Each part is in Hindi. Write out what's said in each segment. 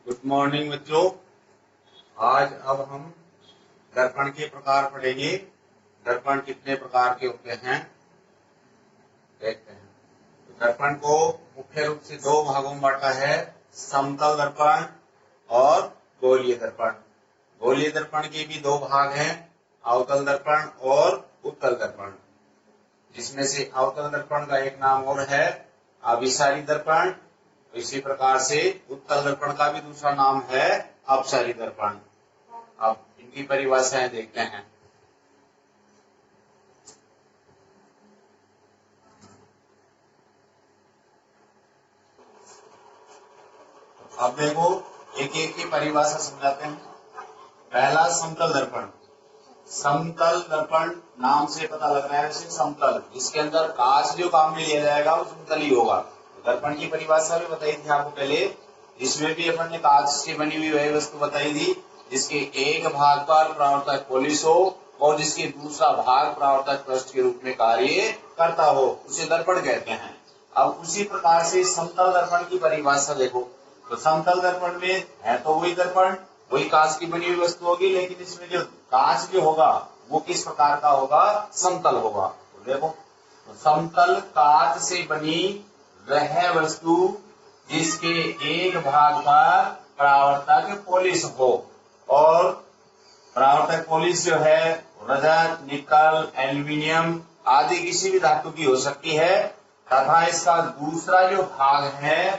गुड मॉर्निंग बच्चों। आज अब हम दर्पण के प्रकार पढ़ेंगे। दर्पण कितने प्रकार के होते हैं देखते हैं। तो दर्पण को मुख्य रूप से दो भागों में बांटा है, समतल दर्पण और गोलीय दर्पण। गोलीय दर्पण के भी दो भाग हैं, अवतल दर्पण और उत्तल दर्पण, जिसमें से अवतल दर्पण का एक नाम और है अभिसारी दर्पण। इसी प्रकार से उत्तल दर्पण का भी दूसरा नाम है अपसारी दर्पण। अब इनकी परिभाषाएं देखते हैं। अब देखो एक एक की परिभाषा समझाते हैं। पहला समतल दर्पण। समतल दर्पण नाम से पता लग रहा है उसे समतल, इसके अंदर कांच जो काम में लिया जाएगा वो समतल ही होगा। दर्पण की परिभाषा भी बताई थी आपको पहले, इसमें भी अपन ने कांच से बनी हुई वह वस्तु बताई थी जिसके एक भाग पर परावर्तक पोलिस हो और जिसके दूसरा भाग परावर्तक पृष्ठ के रूप में कार्य करता हो, उसे दर्पण कहते हैं। अब उसी प्रकार से समतल दर्पण की परिभाषा देखो। तो समतल दर्पण में है तो वही दर्पण, वही कांच की बनी हुई वस्तु होगी, लेकिन इसमें जो कांच जो होगा वो किस प्रकार का होगा, समतल होगा। तो देखो, तो समतल कांच से बनी वह वस्तु जिसके एक भाग पर परावर्तक पोलिस हो, और परावर्तक पोलिस जो है रजत, निकल, एल्यूमिनियम आदि किसी भी धातु की हो सकती है, तथा इसका दूसरा जो भाग है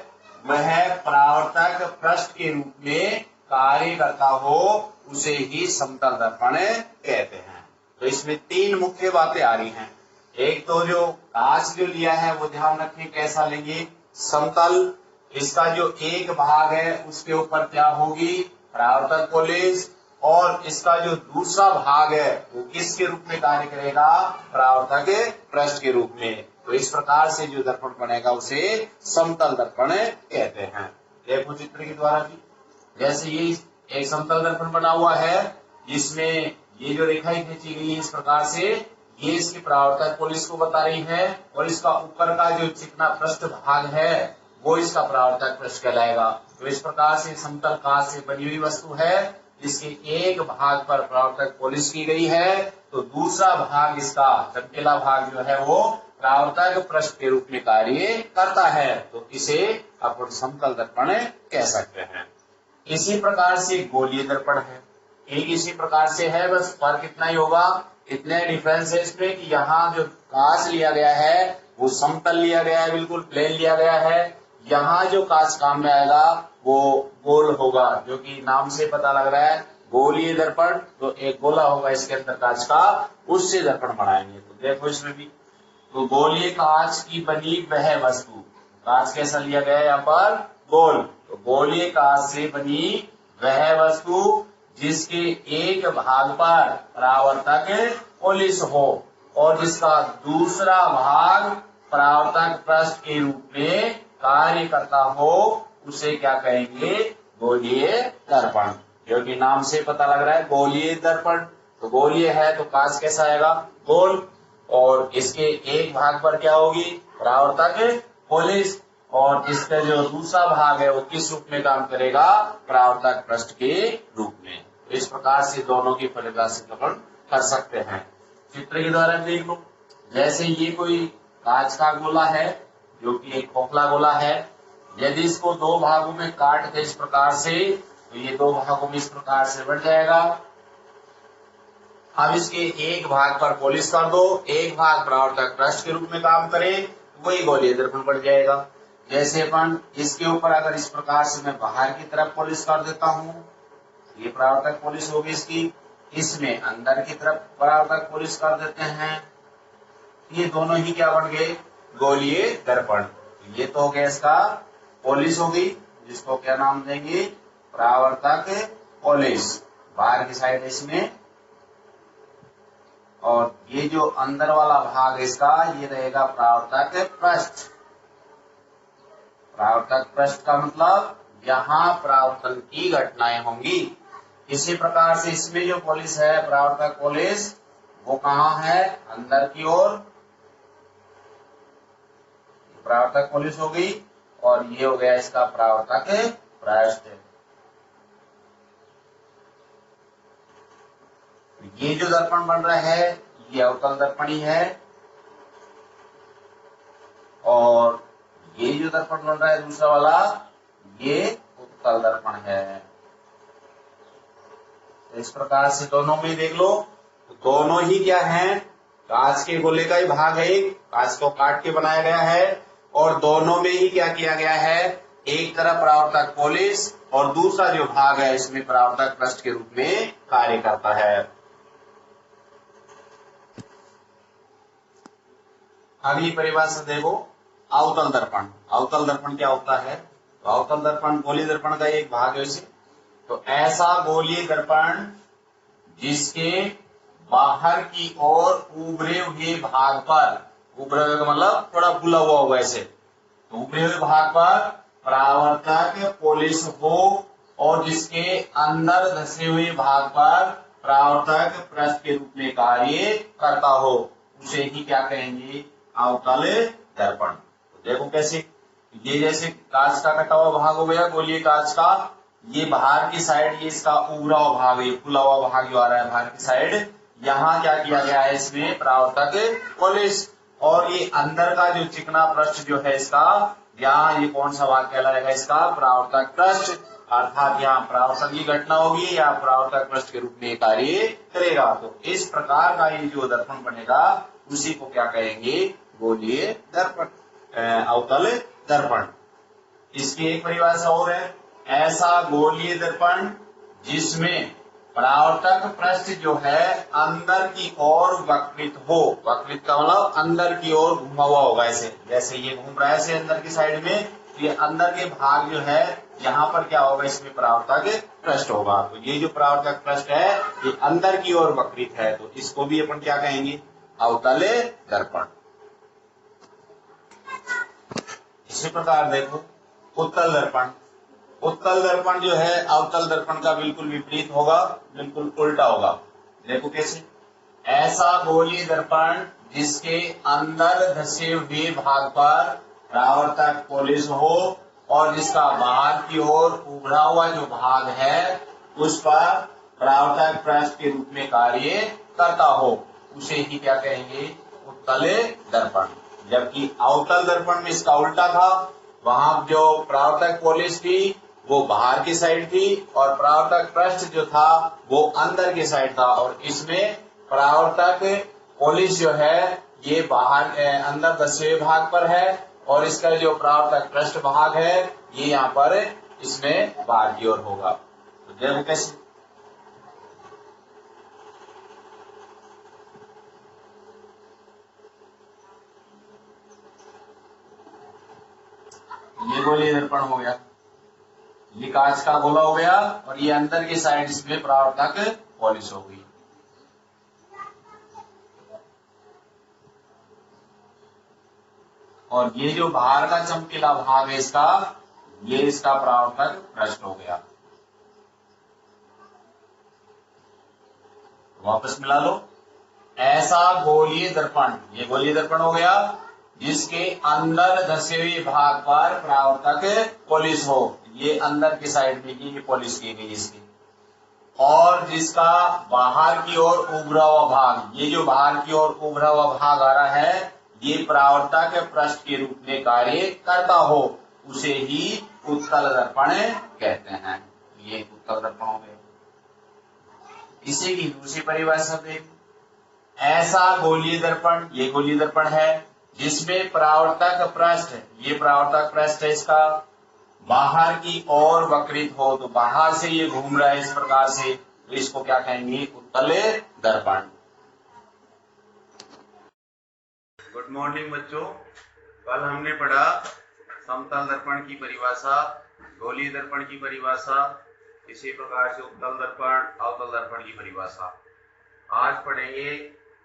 वह परावर्तक पृष्ठ के रूप में कार्य करता हो, उसे ही समतल दर्पण कहते हैं। तो इसमें तीन मुख्य बातें आ रही हैं। एक तो जो कांच जो लिया है वो ध्यान रखें कैसा लेंगे, समतल। इसका जो एक भाग है उसके ऊपर क्या होगी, परावर्तक पोलिस, और इसका जो दूसरा भाग है वो किसके रूप में कार्य करेगा, परावर्तक पृष्ठ के रूप में। तो इस प्रकार से जो दर्पण बनेगा उसे समतल दर्पण कहते हैं। देखो चित्र के द्वारा भी, जैसे ये एक समतल दर्पण बना हुआ है जिसमें ये जो रेखाएं खींची गई है इस प्रकार से, ये इसकी परावर्तक पोलिस को बता रही है, और इसका ऊपर का जो चिकना पृष्ठ भाग है वो इसका परावर्तक पृष्ठ कहलाएगा। तो इस प्रकार से समतल कांच से बनी हुई वस्तु है जिसके एक भाग पर परावर्तक पोलिस की गई है, तो दूसरा भाग इसका चमकीला भाग जो है वो परावर्तक पृष्ठ के रूप में कार्य करता है, तो इसे अपन समतल दर्पण कह सकते हैं। इसी प्रकार से गोलीय दर्पण है, एक इसी प्रकार से है, बस फर्क इतना ही होगा, इतने डिफरेंस है इसमें कि यहाँ जो कांच लिया गया है वो समतल लिया गया है, बिल्कुल प्लेन लिया गया है। यहाँ जो कांच काम में आएगा वो गोल होगा, जो कि नाम से पता लग रहा है गोलीय दर्पण, तो एक गोला होगा इसके अंदर कांच का, उससे दर्पण बनाएंगे। तो देखो इसमें भी, तो गोलीय कांच की बनी वह वस्तु, कांच कैसा लिया गया है यहाँ पर, गोल। तो गोलीय कांच से बनी वह वस्तु जिसके एक भाग पर परावर्तक पोलिस हो और जिसका दूसरा भाग परावर्तक पृष्ठ के रूप में कार्य करता हो, उसे क्या कहेंगे, गोलीय दर्पण। जो कि नाम से पता लग रहा है गोलीय दर्पण, तो गोलीय है तो कांच कैसा आएगा, गोल, और इसके एक भाग पर क्या होगी, परावर्तक पोलिस, और इसका जो दूसरा भाग है वो किस रूप में काम करेगा, परावर्तक पृष्ठ के रूप में। तो इस प्रकार से दोनों की परिभाषित अपन कर सकते हैं। चित्र के द्वारा देख लो, जैसे ये कोई कांच का गोला है जो कि एक खोखला गोला है, यदि इसको दो भागों में काट दे इस प्रकार से, तो ये दो भागों में इस प्रकार से बन जाएगा। अब इसके एक भाग पर पोलिस कर दो, एक भाग परावर्तक पृष्ठ के रूप में काम करे, वही गोलीय दर्पण बन जाएगा। जैसे अपन इसके ऊपर अगर इस प्रकार से मैं बाहर की तरफ पोलिस कर देता हूं, ये परावर्तक पोलिस होगी इसकी, इसमें अंदर की तरफ परावर्तक पोलिस कर देते हैं, ये दोनों ही क्या बन गए, गोलीय दर्पण। ये तो हो गया इसका पोलिस होगी, जिसको क्या नाम देंगे, परावर्तक पोलिस, बाहर की साइड इसमें, और ये जो अंदर वाला भाग इसका ये रहेगा परावर्तक पृष्ठ। परावर्तक पृष्ठ का मतलब यहाँ परावर्तन की घटनाएं होंगी। इसी प्रकार से इसमें जो पोलिस है, परावर्तक पोलिस, वो कहाँ है, अंदर की ओर परावर्तक पोलिस हो गई, और ये हो गया इसका परावर्तक पृष्ठ। ये जो दर्पण बन रहा है ये अवतल दर्पण ही है, और ये जो दर्पण बन रहा है दूसरा वाला ये उत्तल दर्पण है। तो इस प्रकार से दोनों में देख लो, तो दोनों ही क्या है, कांच के गोले का ही भाग है, कांच को काट के बनाया गया है, और दोनों में ही क्या किया गया है, एक तरफ परावर्तक पॉलिश और दूसरा जो भाग है इसमें परावर्तक पृष्ठ के रूप में कार्य करता है। अगली परिभाषा देखो, अवतल दर्पण। अवतल दर्पण क्या होता है? तो अवतल दर्पण गोलीय दर्पण का एक भाग है इसे। तो ऐसा गोलीय दर्पण जिसके बाहर की ओर उभरे हुए भाग पर, उभरे हुए का मतलब थोड़ा फूला हुआ होगा ऐसे, तो उभरे हुए भाग पर परावर्तक पॉलिश हो और जिसके अंदर धसे हुए भाग पर परावर्तक पृष्ठ के रूप में कार्य करता हो, उसे ही क्या कहेंगे, अवतल दर्पण। तो देखो कैसे, ये जैसे कांच का कटा हुआ भाग हो गया गोलीय कांच का, ये बाहर की साइड, ये इसका उभरा हुआ भाग, ये खुला हुआ भाग जो आ रहा है बाहर की साइड, यहाँ क्या किया गया है, इसमें परावर्तक पॉलिश, और ये अंदर का जो चिकना पृष्ठ जो है इसका, यहाँ ये कौन सा भाग कहलाएगा, इसका परावर्तक पृष्ठ, अर्थात यहाँ परावर्तन की घटना होगी या परावर्तक पृष्ठ के रूप में कार्य करेगा। तो इस प्रकार का ये जो दर्पण बनेगा उसी को क्या कहेंगे, गोलीय दर्पण, अवतल दर्पण। इसकी एक परिभाषा और है, ऐसा गोलीय दर्पण जिसमें परावर्तक पृष्ठ जो है अंदर की ओर वक्रित हो। वक्रित का मतलब अंदर की ओर घुमा हुआ होगा, ऐसे जैसे ये घूम रहा है ऐसे अंदर की साइड में, ये अंदर के भाग जो है यहाँ पर क्या होगा, इसमें परावर्तक पृष्ठ होगा। तो ये जो परावर्तक पृष्ठ है ये अंदर की ओर वक्रित है, तो इसको भी अपन क्या कहेंगे, अवतल दर्पण। इसी प्रकार देखो उत्तल दर्पण। उत्तल दर्पण जो है अवतल दर्पण का बिल्कुल विपरीत होगा, बिल्कुल उल्टा होगा। देखो कैसे, ऐसा गोलीय दर्पण जिसके अंदर धसे हुए भाग पर परावर्तक पॉलिश हो और जिसका बाहर की ओर उभरा हुआ जो भाग है उस पर परावर्तक पृष्ठ के रूप में कार्य करता हो, उसे ही क्या कहेंगे, उत्तल दर्पण। जबकि अवतल दर्पण में इसका उल्टा था, वहां जो परावर्तक पॉलिश थी वो बाहर की साइड थी और परावर्तक पृष्ठ जो था वो अंदर की साइड था, और इसमें परावर्तक पॉलिश जो है ये बाहर अंदर धसे भाग पर है और इसका जो परावर्तक पृष्ठ भाग है ये यहाँ पर इसमें बाहर की ओर होगा। तो देखो कैसे, ये गोलीय दर्पण हो गया, ये कांच का गोला हो गया और ये अंदर की साइड इसमें परावर्तक पॉलिश हो गई। और ये जो बाहर का चमकीला भाग है इसका, ये इसका परावर्तक पृष्ठ हो गया। वापस मिला लो, ऐसा गोलीय दर्पण, ये गोलीय दर्पण हो गया जिसके अंदर धसे हुए भाग पर परावर्तक पॉलिश हो, ये अंदर की साइड में ये पॉलिश की गई इसकी, और जिसका बाहर की ओर उभरा हुआ भाग, ये जो बाहर की ओर उभरा हुआ भाग आ रहा है ये परावर्तक पृष्ठ के रूप में कार्य करता हो, उसे ही उत्तल दर्पण कहते हैं। ये उत्तल दर्पण हो गए। इसी की दूसरी परिभाषा देख, ऐसा गोलीय दर्पण, ये गोलीय दर्पण है जिसमें परावर्तक पृष्ठ, ये परावर्तक पृष्ठ है इसका, बाहर की ओर वक्रित हो, तो बाहर से ये घूम रहा है इस प्रकार से, तो इसको क्या कहेंगे, उत्तल दर्पण। गुड मॉर्निंग बच्चों, कल हमने पढ़ा समतल दर्पण की परिभाषा, गोलीय दर्पण की परिभाषा, इसी प्रकार से उत्तल दर्पण, अवतल दर्पण की परिभाषा। आज पढ़ेंगे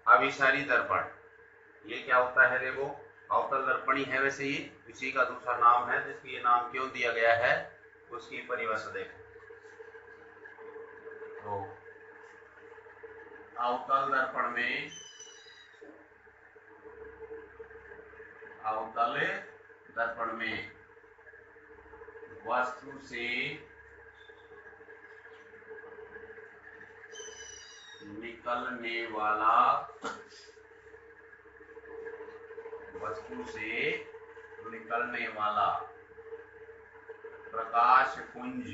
अभिसारी दर्पण। ये क्या होता है, देखो अवतल दर्पण ही है वैसे ये, इसी का दूसरा नाम है, जिसको ये नाम क्यों दिया गया है उसकी परिभाषा देखो। तो अवतल दर्पण में, अवतल दर्पण में वस्तु से निकलने वाला वस्तु से निकलने वाला प्रकाश पुंज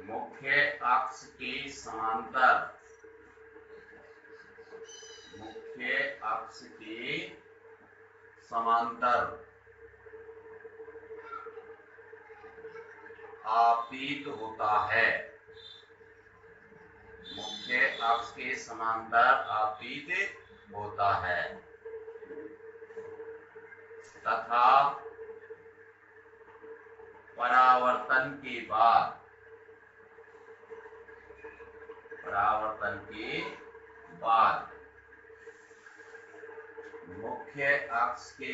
मुख्य अक्ष के समांतर आपतित होता है। मुख्य अक्ष के समांतर आपतित होता है तथा परावर्तन के बाद मुख्य अक्ष के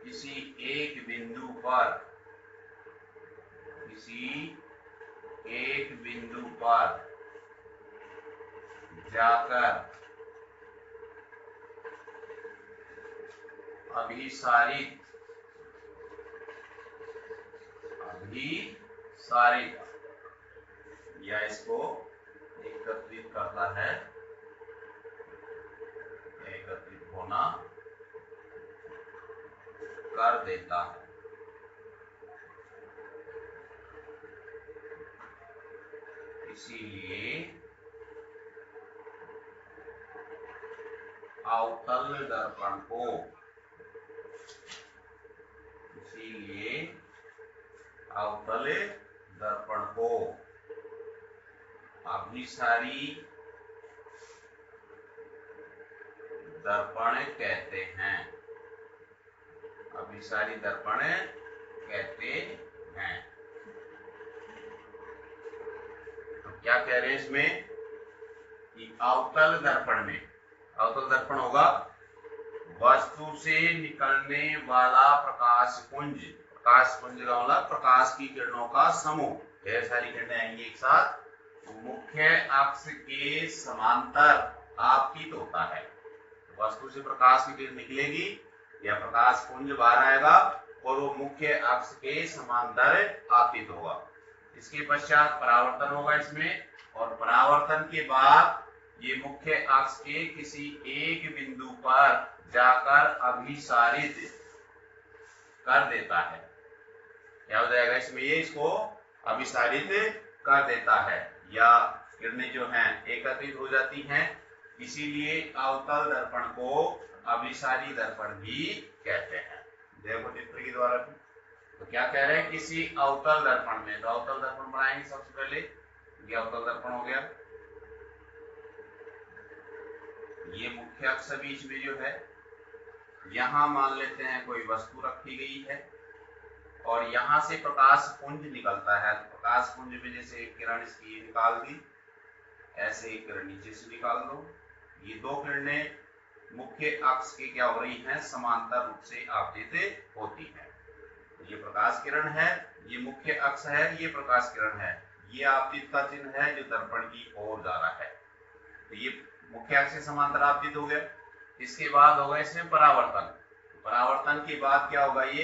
किसी एक बिंदु पर जाकर अभिसारित या इसको एकत्रित करता है, एकत्रित होना कर देता है। इसीलिए अवतल दर्पण को अभिसारी दर्पण कहते हैं। तो क्या कह रहे हैं इसमें कि अवतल दर्पण होगा वस्तु से निकलने वाला प्रकाश पुंज का मतलब प्रकाश की किरणों का समूह, ढेर सारी किरणें आएंगी एक साथ, मुख्य अक्ष के समांतर आपतित होता है। वस्तु से प्रकाश की किरण निकलेगी या प्रकाश पुंज बाहर आएगा और वो मुख्य अक्ष के समांतर आपतित होगा। इसके पश्चात परावर्तन होगा इसमें, और परावर्तन के बाद ये मुख्य अक्ष के किसी एक बिंदु पर जाकर अभिसारित कर देता है। क्या हो जाएगा इसमें, ये इसको अभिसारित कर देता है या किरणें जो हैं एकत्रित हो जाती हैं। इसीलिए अवतल दर्पण को अभिसारी दर्पण भी कहते हैं। देखो चित्र के द्वारा तो क्या कह रहे हैं, किसी अवतल दर्पण में, तो अवतल दर्पण बनाएंगे सबसे पहले। ये अवतल दर्पण हो गया, ये मुख्य अक्ष बीच में जो है, यहां मान लेते हैं कोई वस्तु रखी गई है और यहां से प्रकाश पुंज निकलता है। तो प्रकाश पुंज में जैसे एक किरण इसकी निकाल दी, ऐसे एक किरण नीचे से निकाल दो। ये दो किरणें मुख्य अक्ष के क्या हो रही हैं, समांतर रूप से आपतित होती हैं। ये प्रकाश किरण है, ये मुख्य अक्ष है, ये प्रकाश किरण है, ये आपतित का चिन्ह है जो दर्पण की ओर जा रहा है। तो ये मुख्य अक्ष से समांतर आपतित हो गया। इसके बाद होगा इसमें परावर्तन। परावर्तन के बाद क्या होगा, ये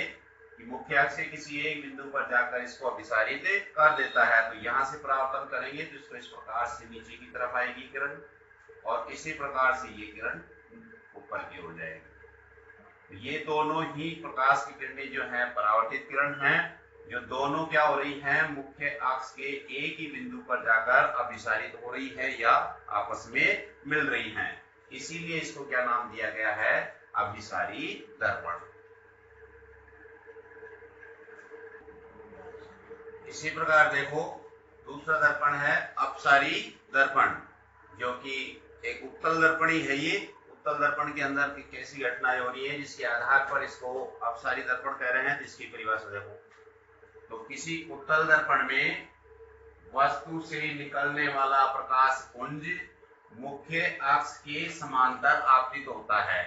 कि मुख्य अक्ष से किसी एक बिंदु पर जाकर इसको अभिसारित कर देता है। तो यहाँ से परावर्तन करेंगे तो इसको इस प्रकार से नीचे की तरफ आएगी किरण, और इसी प्रकार से ये किरण ऊपर की ओर जाएगी। तो ये दोनों ही प्रकाश की किरणें जो हैं परावर्तित किरण हैं, जो दोनों क्या हो रही हैं, मुख्य अक्ष के एक ही बिंदु पर जाकर अभिसारित हो रही है या आपस में मिल रही हैं। इसीलिए इसको क्या नाम दिया गया है, अभिसारी दर्पण। इसी प्रकार देखो दूसरा दर्पण है अपसारी दर्पण, जो कि एक उत्तल दर्पण ही है। ये उत्तल दर्पण के अंदर की कैसी घटनाएं हो रही है जिसके आधार पर इसको अपसारी दर्पण कह रहे हैं, तो इसकी परिभाषा देखो। तो किसी उत्तल दर्पण में वस्तु से निकलने वाला प्रकाश पुंज मुख्य अक्ष के समांतर आपतित होता है,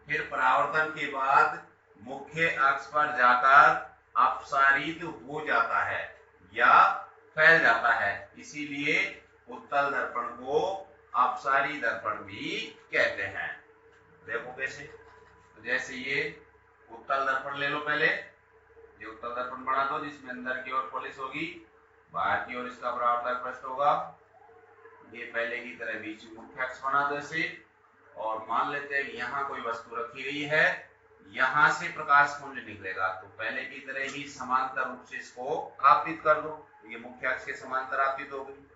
फिर परावर्तन के बाद मुख्य अक्ष पर जाकर अपसारित हो जाता है या फैल जाता है। इसीलिए उत्तल दर्पण को अपसारी दर्पण भी कहते हैं। देखो कैसे, तो जैसे ये उत्तल दर्पण ले लो पहले, ये उत्तल दर्पण बना दो जिसमें अंदर की ओर पॉलिश होगी, बाहर की ओर इसका परावर्तक पृष्ठ होगा। ये पहले की तरह बीच में मुख्य अक्ष बना दो ऐसे, और मान लेते हैं कि यहाँ कोई वस्तु रखी गई है, यहाँ से प्रकाश पुंज निकलेगा, तो पहले की तरह ही समांतर रूप से इसको आपतित कर दो, ये मुख्य अक्ष के समांतर आपतित हो गई।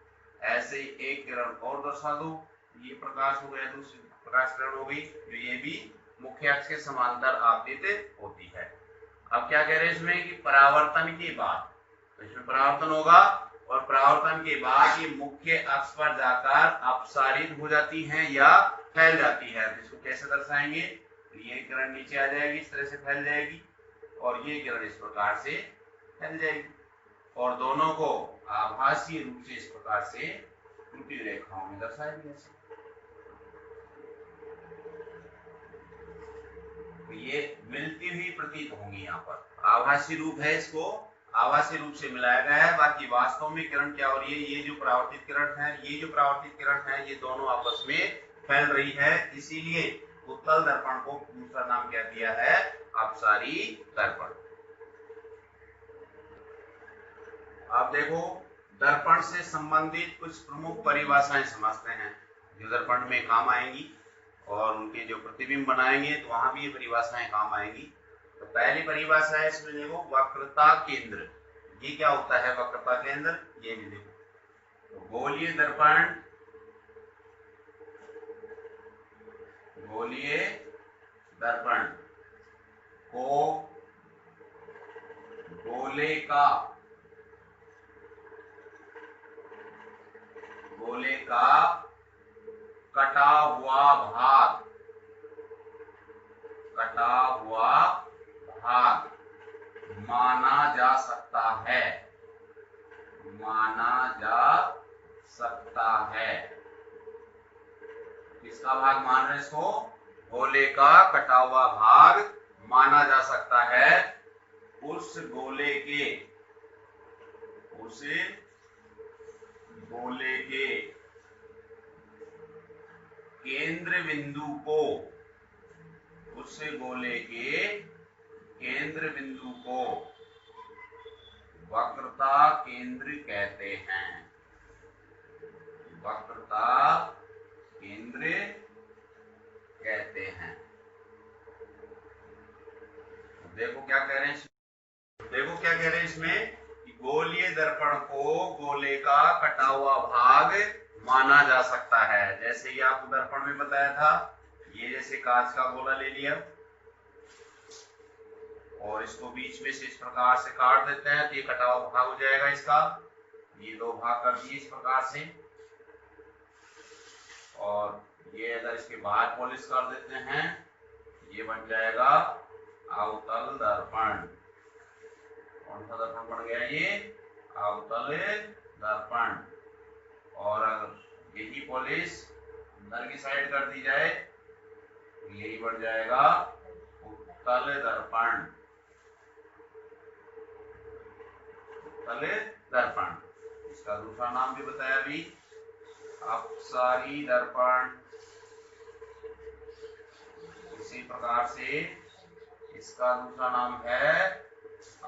ऐसे ही एक किरण और दर्शा दो, ये प्रकाश हो गया, दूसरी प्रकाश किरण हो गई, जो ये भी मुख्य अक्ष के समांतर आपतित होती है। अब क्या कह रहे हैं इसमें कि परावर्तन के बाद, तो इसमें परावर्तन होगा और परावर्तन के बाद ये मुख्य अक्ष पर जाकर अपसारित हो जाती हैं या फैल जाती है। तो इसको कैसे दर्शाएंगे, तो ये किरण नीचे आ जाएगी, इस तरह से फैल जाएगी, और ये किरण इस प्रकार से फैल जाएगी, और दोनों को आभासी रूप से इस प्रकार से त्रुटि रेखाओं में दर्शाएंगे। तो ये मिलती हुई प्रतीत होंगी, यहाँ पर आभासी रूप है, इसको आभासी रूप से मिलाया गया है, बाकी वास्तव में किरण क्या हो रही है, ये जो परावर्तित किरण है, ये जो परावर्तित किरण है, ये दोनों आपस में फैल रही है, इसीलिए उत्तल दर्पण को दूसरा नाम क्या दिया है, अपसारी दर्पण। आप देखो, दर्पण से संबंधित कुछ प्रमुख परिभाषाएं समझते हैं जो दर्पण में काम आएंगी, और उनके जो प्रतिबिंब बनाएंगे तो वहां भी ये परिभाषाएं काम आएंगी। तो पहली परिभाषा है इसमें देखो, वक्रता केंद्र। ये क्या होता है वक्रता केंद्र, ये भी देखो, तो गोलीय दर्पण, गोलीय दर्पण को गोले का कटा हुआ भाग माना जा सकता है। किसका भाग मान रहे इसको, गोले का कटा हुआ भाग माना जा सकता है, उस गोले के केंद्र बिंदु को, उस गोले के केंद्र बिंदु को वक्रता केंद्र कहते हैं, वक्रता केंद्र कहते हैं। देखो क्या कह रहे हैं इसमें, देखो क्या कह रहे हैं इसमें कि गोलीय दर्पण को गोले का कटा हुआ भाग माना जा सकता है। जैसे ही आपको दर्पण में बताया था, ये जैसे कांच का गोला ले लिया और इसको बीच में से इस प्रकार से काट देते हैं, तो ये कटा हुआ भाग हो जाएगा इसका, ये दो भाग कर दिए इस प्रकार से, और ये अगर इसके बाहर पॉलिश कर देते हैं, ये बन जाएगा अवतल दर्पण। कौन सा दर्पण बन गया, ये अवतल दर्पण। और अगर यही पॉलिश अंदर की साइड कर दी जाए, यही बन जाएगा उत्तल दर्पण, उत्तल दर्पण। इसका दूसरा नाम भी बताया अभी, अपसारी दर्पण। इसी प्रकार से इसका दूसरा नाम है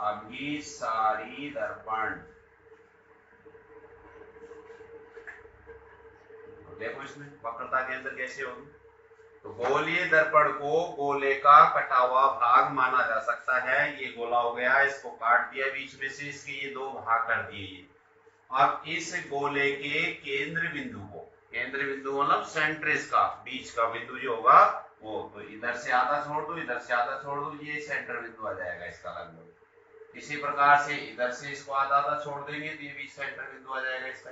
अभिसारी दर्पण। देखो इसमें वक्रता के अंदर कैसे होगी, तो गोलीय दर्पण को गोले का कटा हुआ भाग माना जा सकता है। ये गोला हो गया, इसको काट दिया बीच में से, इसके ये दो भाग कर दिए। अब इस गोले के केंद्र बिंदु को, केंद्र बिंदु मतलब सेंटर, इसका बीच का बिंदु जो होगा वो, तो इधर से आधा छोड़ दो, इधर से आधा छोड़ दो, ये सेंटर बिंदु आ जाएगा इसका लगभग। इसी प्रकार से इधर से इसको आधा आधा छोड़ देंगे तो ये भी सेंटर बिंदु आ जाएगा इसका।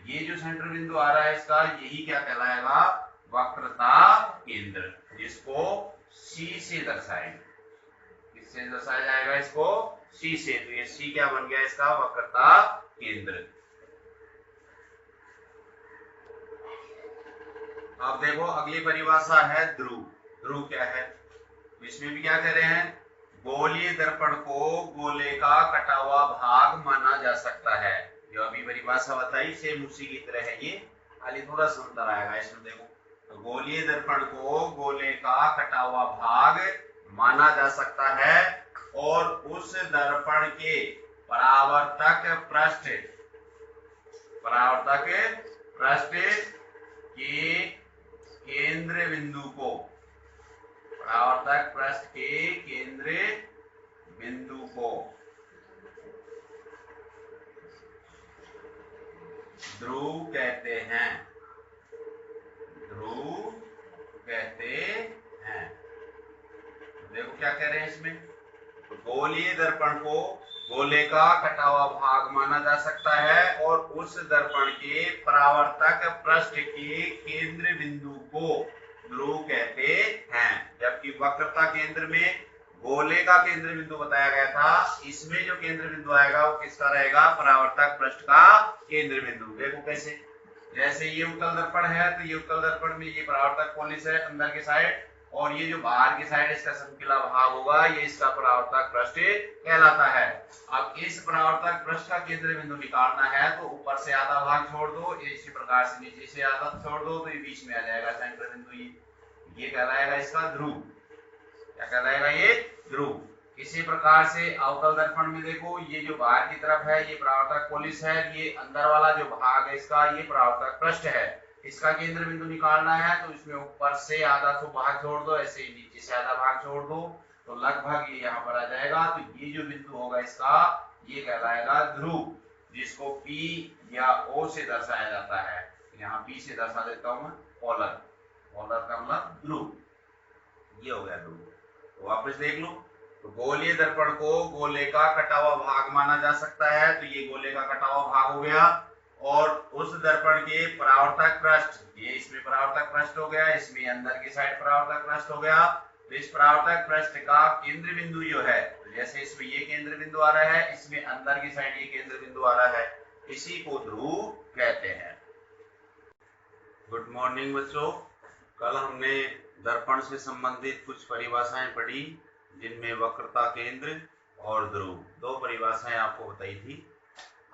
ये जो सेंटर बिंदु आ रहा है इसका, यही क्या कहलाएगा, वक्रता केंद्र, जिसको C से दर्शाएंगे। किससे दर्शाया जाएगा इसको, C से। तो ये C क्या बन गया इसका, वक्रता केंद्र। अब देखो अगली परिभाषा है ध्रुव। ध्रुव क्या है, इसमें भी क्या कह रहे हैं, गोलीय दर्पण को गोले का कटा हुआ भाग माना जा सकता है। जो अभी परिभाषा बताई सेम उसी की तरह है ये। खाली थोड़ा सा अंतर आएगा इसमें। देखो, तो गोलीय दर्पण को गोले का कटा हुआ भाग माना जा सकता है और उस दर्पण के परावर्तक पृष्ठ के केंद्र बिंदु को ध्रुव कहते हैं। देखो क्या कह रहे हैं इसमें, तो गोलीय दर्पण को गोले का कटा हुआ भाग माना जा सकता है और उस दर्पण के परावर्तक पृष्ठ के केंद्र बिंदु को ध्रुव कहते हैं। जबकि वक्रता केंद्र में गोले का केंद्र बिंदु बताया गया था, इसमें जो केंद्र बिंदु आएगा वो किसका रहेगा, परावर्तक पृष्ठ का केंद्र बिंदु। देखो कैसे, जैसे ये उत्तल दर्पण है तो ये उत्तल दर्पण में ये परावर्तक पोलिस है अंदर की साइड, और ये जो बाहर की साइड इसका समकिला भाग होगा, ये इसका परावर्तक पृष्ठ कहलाता है। अब इस परावर्तक पृष्ठ का केंद्र बिंदु निकालना है तो ऊपर से आधा भाग छोड़ दो, इसी प्रकार से नीचे से आधा छोड़ दो, तो ये बीच में आ जाएगा सेंटर बिंदु। ये कहलाएगा इसका ध्रुव। क्या कहलाएगा, ये ध्रुव। इसी प्रकार से अवतल दर्पण में देखो, ये जो बाहर की तरफ है ये परावर्तक पोलिस है, ये अंदर वाला जो भाग है इसका ये परावर्तक पृष्ठ है। इसका केंद्र बिंदु निकालना है तो इसमें ऊपर से आधा तो भाग छोड़ दो, ऐसे ही नीचे से आधा भाग छोड़ दो, तो लगभग ये यहाँ पर आ जाएगा। तो ये जो बिंदु होगा इसका ये कहलाएगा ध्रुव, जिसको P या O से दर्शाया जाता है। यहाँ P से दर्शा देता हूं मैं, पोलर का मतलब ध्रुव, ये हो गया ध्रुव। तो वापस देख लो, तो गोलीय दर्पण को गोले का कटा हुआ भाग माना जा सकता है, तो ये गोले का कटा हुआ भाग हो गया, और उस दर्पण के परावर्तक पृष्ठ, ये इसमें परावर्तक पृष्ठ हो गया, इसमें अंदर की साइड परावर्तक पृष्ठ हो गया। तो इस परावर्तक पृष्ठ का केंद्र बिंदु जो है, तो जैसे इसमें ये केंद्र बिंदु आ रहा है, इसमें अंदर की साइड ये केंद्र बिंदु आ रहा है, इसी को ध्रुव कहते हैं। गुड मॉर्निंग बच्चों, कल हमने दर्पण से संबंधित कुछ परिभाषाएं पढ़ी, जिनमें वक्रता केंद्र और ध्रुव, दो परिभाषाएं आपको बताई थी।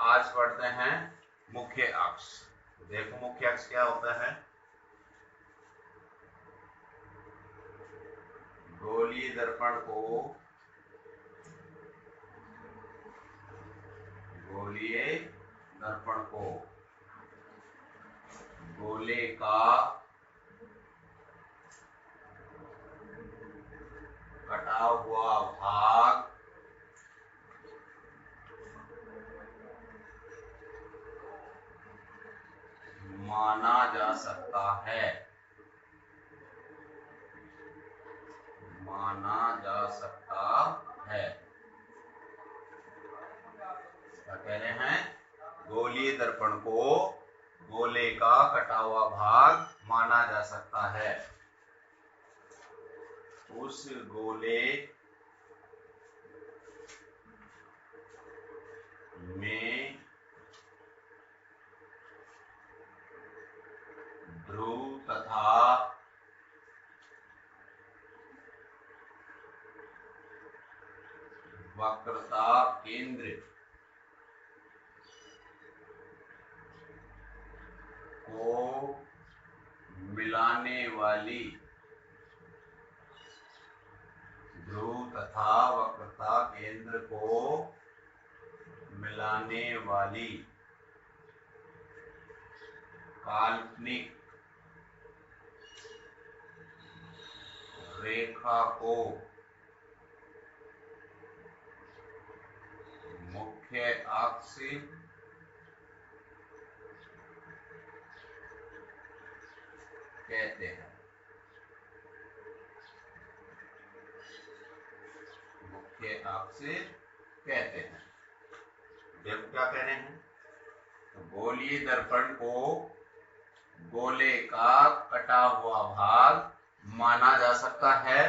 आज पढ़ते हैं मुख्य अक्ष। देखो मुख्य अक्ष क्या होता है, गोलीय दर्पण को गोले का कटा हुआ भाग माना जा सकता है। क्या कह रहे हैं, गोलीय दर्पण को गोले का कटा हुआ भाग माना जा सकता है। उस गोले में ध्रुव तथा वक्रता केंद्र को मिलाने वाली काल्पनिक रेखा को मुख्य अक्ष कहते हैं। देखो क्या कह रहे हैं, तो गोलीय दर्पण को गोले का कटा हुआ भाग माना जा सकता है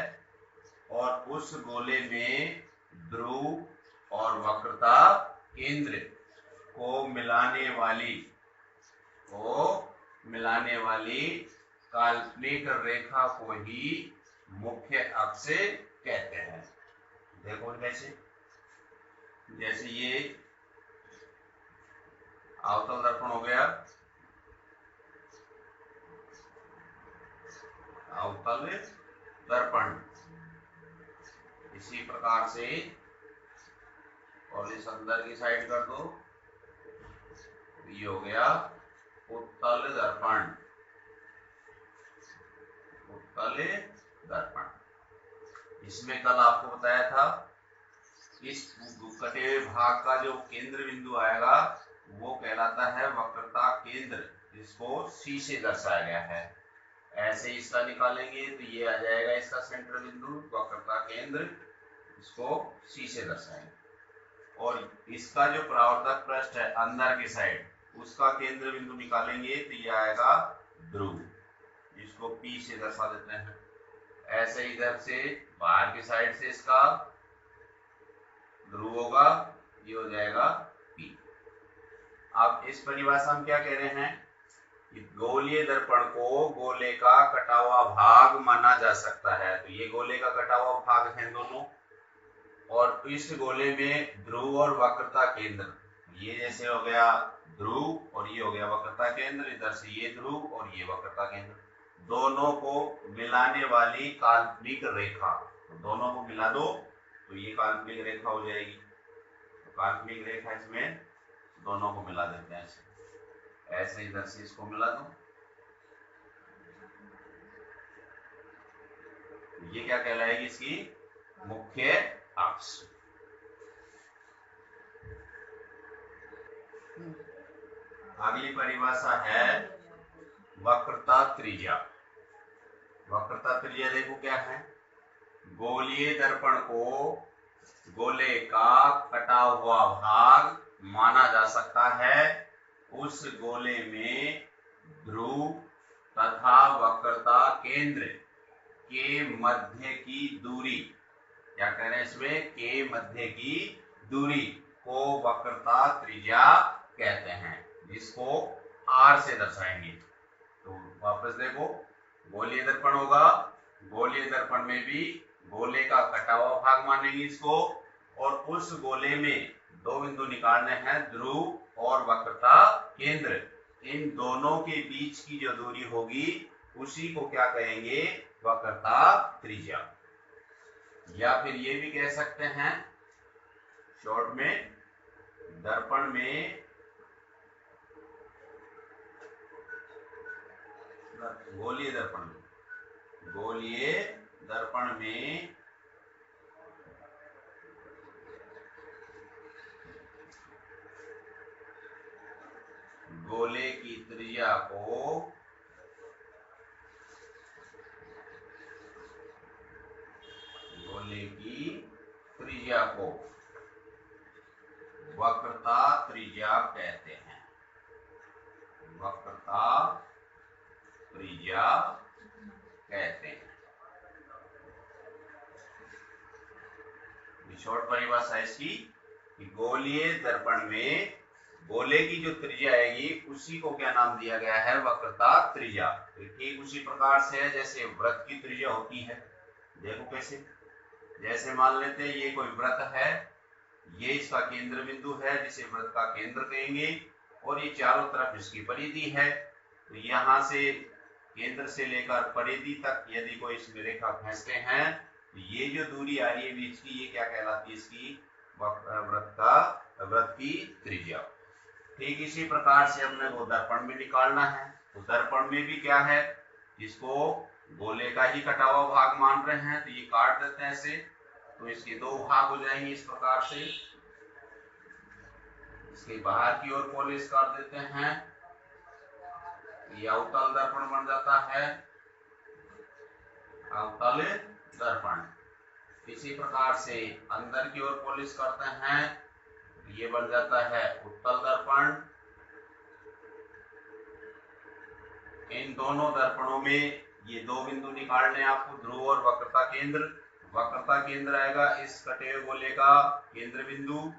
और उस गोले में ध्रुव और वक्रता केंद्र को मिलाने वाली काल्पनिक रेखा को ही मुख्य अक्ष कहते हैं। देखो कैसे, जैसे ये अवतल दर्पण हो गया, प्रकार से और इस अंदर की साइड कर दो, ये हो गया उत्तल दर्पण। उत्तल दर्पण, इसमें कल आपको बताया था इस कटे हुए भाग का जो केंद्र बिंदु आएगा वो कहलाता है वक्रता केंद्र, जिसको C से दर्शाया गया है। ऐसे इसका निकालेंगे तो ये आ जाएगा इसका सेंटर बिंदु वक्रता केंद्र, इसको C से दर्शाएंगे। और इसका जो परावर्तक पृष्ठ है अंदर की साइड, उसका केंद्र बिंदु निकालेंगे तो ये आएगा ध्रुव, जिसको P से दर्शा देते हैं। ऐसे इधर से बाहर की साइड से इसका ध्रुव होगा, ये हो जाएगा P। अब इस परिभाषा में क्या कह रहे हैं कि गोलीय दर्पण को गोले का कटा हुआ भाग माना जा सकता है। तो ये गोले का कटा हुआ भाग है दोनों, और इस गोले में ध्रुव और वक्रता केंद्र, ये जैसे हो गया ध्रुव और ये हो गया वक्रता केंद्र, इधर से ये ध्रुव और ये वक्रता केंद्र, दोनों को मिलाने वाली काल्पनिक रेखा। तो दोनों को मिला दो तो ये काल्पनिक रेखा हो जाएगी। तो काल्पनिक रेखा इसमें दोनों को मिला देते हैं, ऐसे इधर से इसको मिला दो, ये क्या कहलाएगी इसकी मुख्य अक्ष। अगली परिभाषा है वक्रता त्रिज्या। वक्रता त्रिज्या देखो क्या है, गोलीय दर्पण को गोले का कटा हुआ भाग माना जा सकता है, उस गोले में ध्रुव तथा वक्रता केंद्र के मध्य की दूरी, क्या कह रहे हैं इसमें, के मध्य की दूरी को वक्रता त्रिज्या कहते हैं, जिसको R से दर्शाएंगे। तो वापस देखो, गोलीय दर्पण होगा, गोलीय दर्पण में भी गोले का कटा हुआ भाग मानेंगे इसको, और उस गोले में दो बिंदु निकालने हैं, ध्रुव और वक्रता केंद्र। इन दोनों के बीच की जो दूरी होगी उसी को क्या कहेंगे, वक्रता त्रिज्या। या फिर ये भी कह सकते हैं शॉर्ट में, दर्पण में गोलीय दर्पण में गोले की त्रिज्या को वक्रता त्रिज्या कहते हैं। वक्रता त्रिज्या कहते हैं। शॉर्ट परिभाषा इसकी कि गोलीय दर्पण में गोले की जो त्रिज्या आएगी उसी को क्या नाम दिया गया है, वक्रता त्रिज्या। ठीक उसी प्रकार से है जैसे वृत्त की त्रिज्या होती है। देखो कैसे, जैसे मान लेते हैं ये कोई वृत्त है, ये इसका केंद्र बिंदु है जिसे वृत्त का केंद्र कहेंगे, और ये चारों तरफ इसकी परिधि है। तो यहाँ से केंद्र से लेकर परिधि तक यदि कोई इसमें रेखा खींचते हैं तो ये जो दूरी आ रही है बीच की, ये क्या कहलाती है, इसकी वृत्त की त्रिज्या। ठीक इसी प्रकार से हमने वो दर्पण में निकालना है। तो दर्पण में भी क्या है, इसको गोले का ही कटा हुआ भाग मान रहे हैं, तो ये काट देते हैं ऐसे, तो इसके दो भाग हो जाएंगे इस प्रकार से। इसके बाहर की ओर पॉलिश कर देते हैं, ये अवतल दर्पण बन जाता है, अवतल दर्पण। इसी प्रकार से अंदर की ओर पॉलिश करते हैं, ये बन जाता है उत्तल दर्पण। इन दोनों दर्पणों में ये दो बिंदु निकालने आपको, ध्रुव और वक्रता केंद्र। वक्रता केंद्र आएगा इस कटे हुए गोले का केंद्र बिंदु,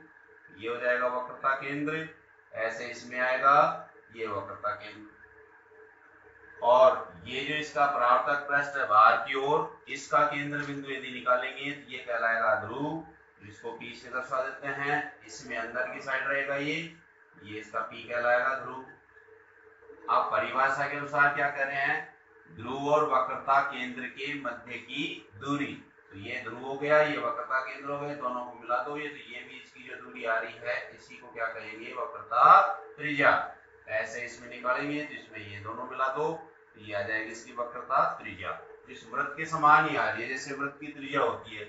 ये हो जाएगा वक्रता केंद्र। ऐसे इसमें आएगा ये वक्रता केंद्र, और ये जो इसका परावर्तक पृष्ठ है बाहर की ओर, इसका केंद्र बिंदु यदि निकालेंगे तो ये कहलाएगा ध्रुव, जिसको P से दर्शा देते हैं। इसमें अंदर की साइड रहेगा ये इसका P कहलाएगा ध्रुव। अब परिभाषा के अनुसार क्या कह रहे हैं, ध्रुव और वक्रता केंद्र के मध्य की दूरी। तो तो ये ध्रुव हो गया, ये वक्रता केंद्र हो गए, दोनों को मिला दो, ये तो ये भी इसकी जो दूरी आ रही है इसी को क्या कहेंगे, वक्रता त्रिज्या। ऐसे इसमें निकालेंगे तो इसमें ये दोनों मिला दो, तो ये आ जाएगी इसकी वक्रता त्रिज्या। इस वृत्त के समान ही आ रही है जैसे वृत्त की त्रिज्या होती है,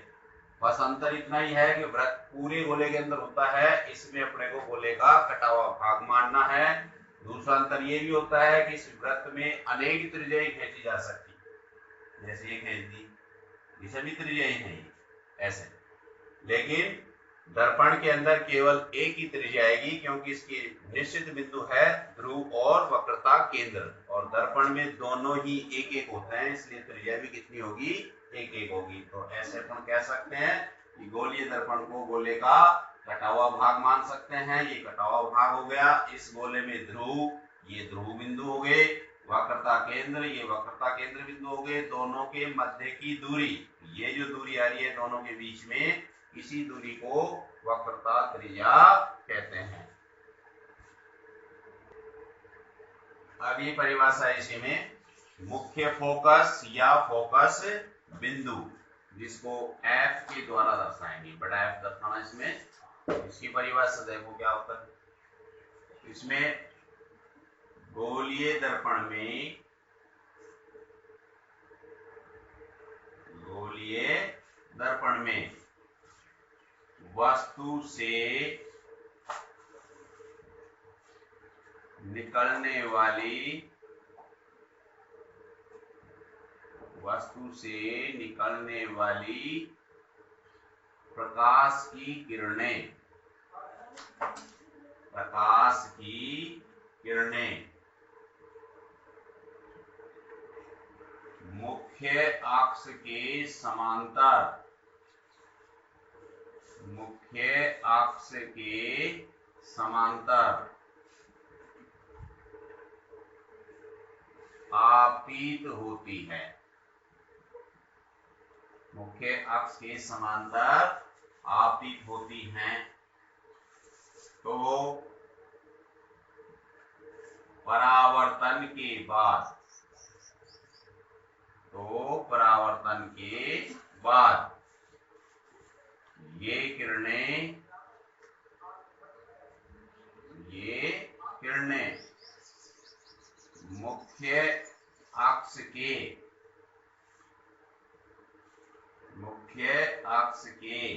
बस अंतर इतना ही है कि वृत्त पूरे गोले के अंदर होता है, इसमें अपने को गोले का कटा हुआ भाग मानना है। दूसरा अंतर ये भी होता है कि इस वृत्त में अनेक त्रिज्याएं खींची जा सकती, जैसे ये खींच दी, ये सभी त्रिज्याएं हैं ऐसे, लेकिन दर्पण के अंदर केवल एक ही त्रिज्या आएगी क्योंकि इसकी निश्चित बिंदु है ध्रुव और वक्रता केंद्र, और दर्पण में दोनों ही एक एक होते हैं, इसलिए त्रिज्या भी कितनी होगी, एक एक होगी। तो ऐसे अपन कह सकते हैं कि गोलीय दर्पण को गोले का कटा हुआ भाग मान सकते हैं। ये कटा हुआ भाग हो गया, इस गोले में ध्रुव, ये ध्रुव बिंदु हो गए, वक्रता केंद्र, ये वक्रता केंद्र बिंदु हो गए, दोनों के मध्य की दूरी, ये जो दूरी आ रही है दोनों के बीच में, इसी दूरी को वक्रता त्रिज्या कहते हैं। अब ये परिभाषा है इसी में मुख्य फोकस या फोकस बिंदु, जिसको F के द्वारा दर्शाएंगे, बड़ा F दर्शाना इसमें। इसकी परिभाषा देखो क्या होता है, इसमें गोलीय दर्पण में, गोलीय दर्पण में वस्तु से निकलने वाली, वस्तु से निकलने वाली प्रकाश की किरणें, प्रकाश की किरणें मुख्य अक्ष के समांतर, मुख्य अक्ष के समांतर आपतित होती है, मुख्य अक्ष के समांतर आपतित होती हैं, तो परावर्तन के बाद, तो परावर्तन के बाद ये किरणें, ये किरणें मुख्य अक्ष के, मुख्य अक्ष के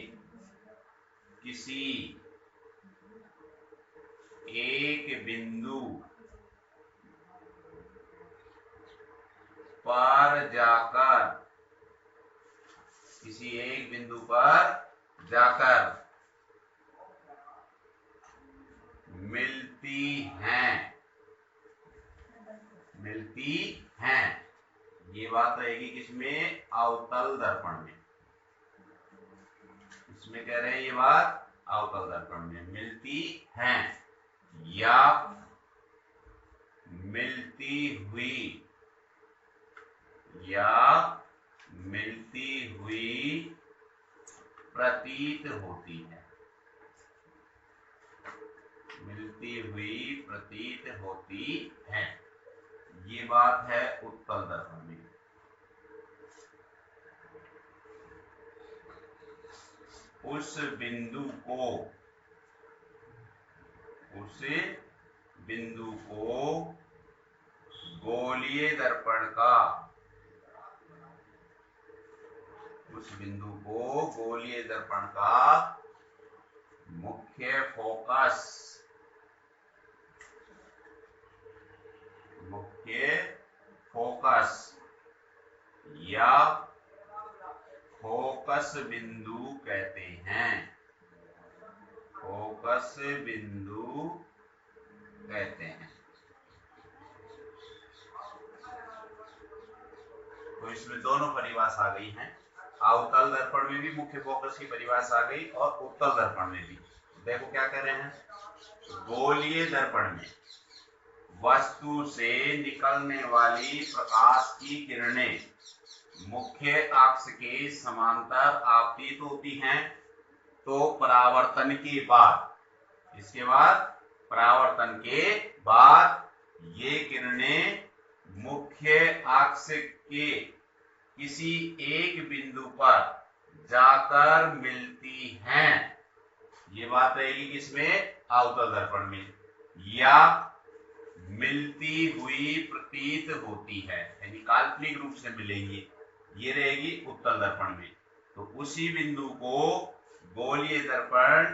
किसी एक बिंदु पर जाकर, किसी एक बिंदु पर जाकर मिलती हैं, मिलती हैं। ये बात रहेगी किसमें, अवतल दर्पण में, इसमें कह रहे हैं ये बात अवतल दर्पण में मिलती हैं या मिलती हुई, या मिलती हुई प्रतीत होती है, मिलती हुई प्रतीत होती है। ये बात है उत्तल दर्पण में। उस बिंदु को, उस बिंदु को गोलीय दर्पण का, उस बिंदु को गोलीय दर्पण का मुख्य फोकस, मुख्य फोकस या फोकस बिंदु कहते हैं, फोकस बिंदु कहते हैं। तो इसमें दोनों परिभाषा आ गई हैं, अवतल दर्पण में भी मुख्य फोकस की परिभाषा आ गई और उत्तल दर्पण में भी। देखो क्या कर रहे हैं, गोलीय दर्पण में वस्तु से निकलने वाली प्रकाश की किरणें मुख्य अक्ष के समांतर आपतित होती हैं, तो परावर्तन के बाद, इसके बाद परावर्तन के बाद ये किरणें मुख्य अक्ष के किसी एक बिंदु पर जाकर मिलती हैं, ये बात रहेगी किसमें, अवतल दर्पण में, या मिलती हुई प्रतीत होती है, यानी काल्पनिक रूप से मिलेंगी, ये रहेगी उत्तल दर्पण में। तो उसी बिंदु को गोलीय दर्पण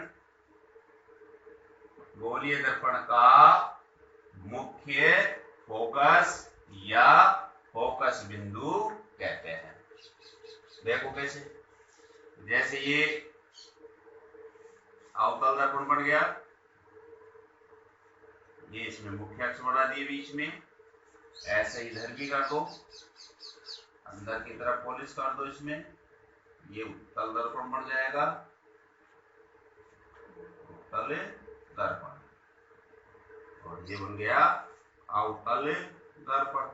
का मुख्य फोकस या फोकस बिंदु कहते हैं। देखो कैसे, जैसे ये अवतल दर्पण बन गया, ये इसमें मुख्य अक्ष बना दिए बीच में, ऐसे इधर भी कर दो, अंदर की तरफ पॉलिश कर दो इसमें, ये उत्तल दर्पण बन जाएगा, उत्तल दर्पण, और ये बन गया अवतल दर्पण।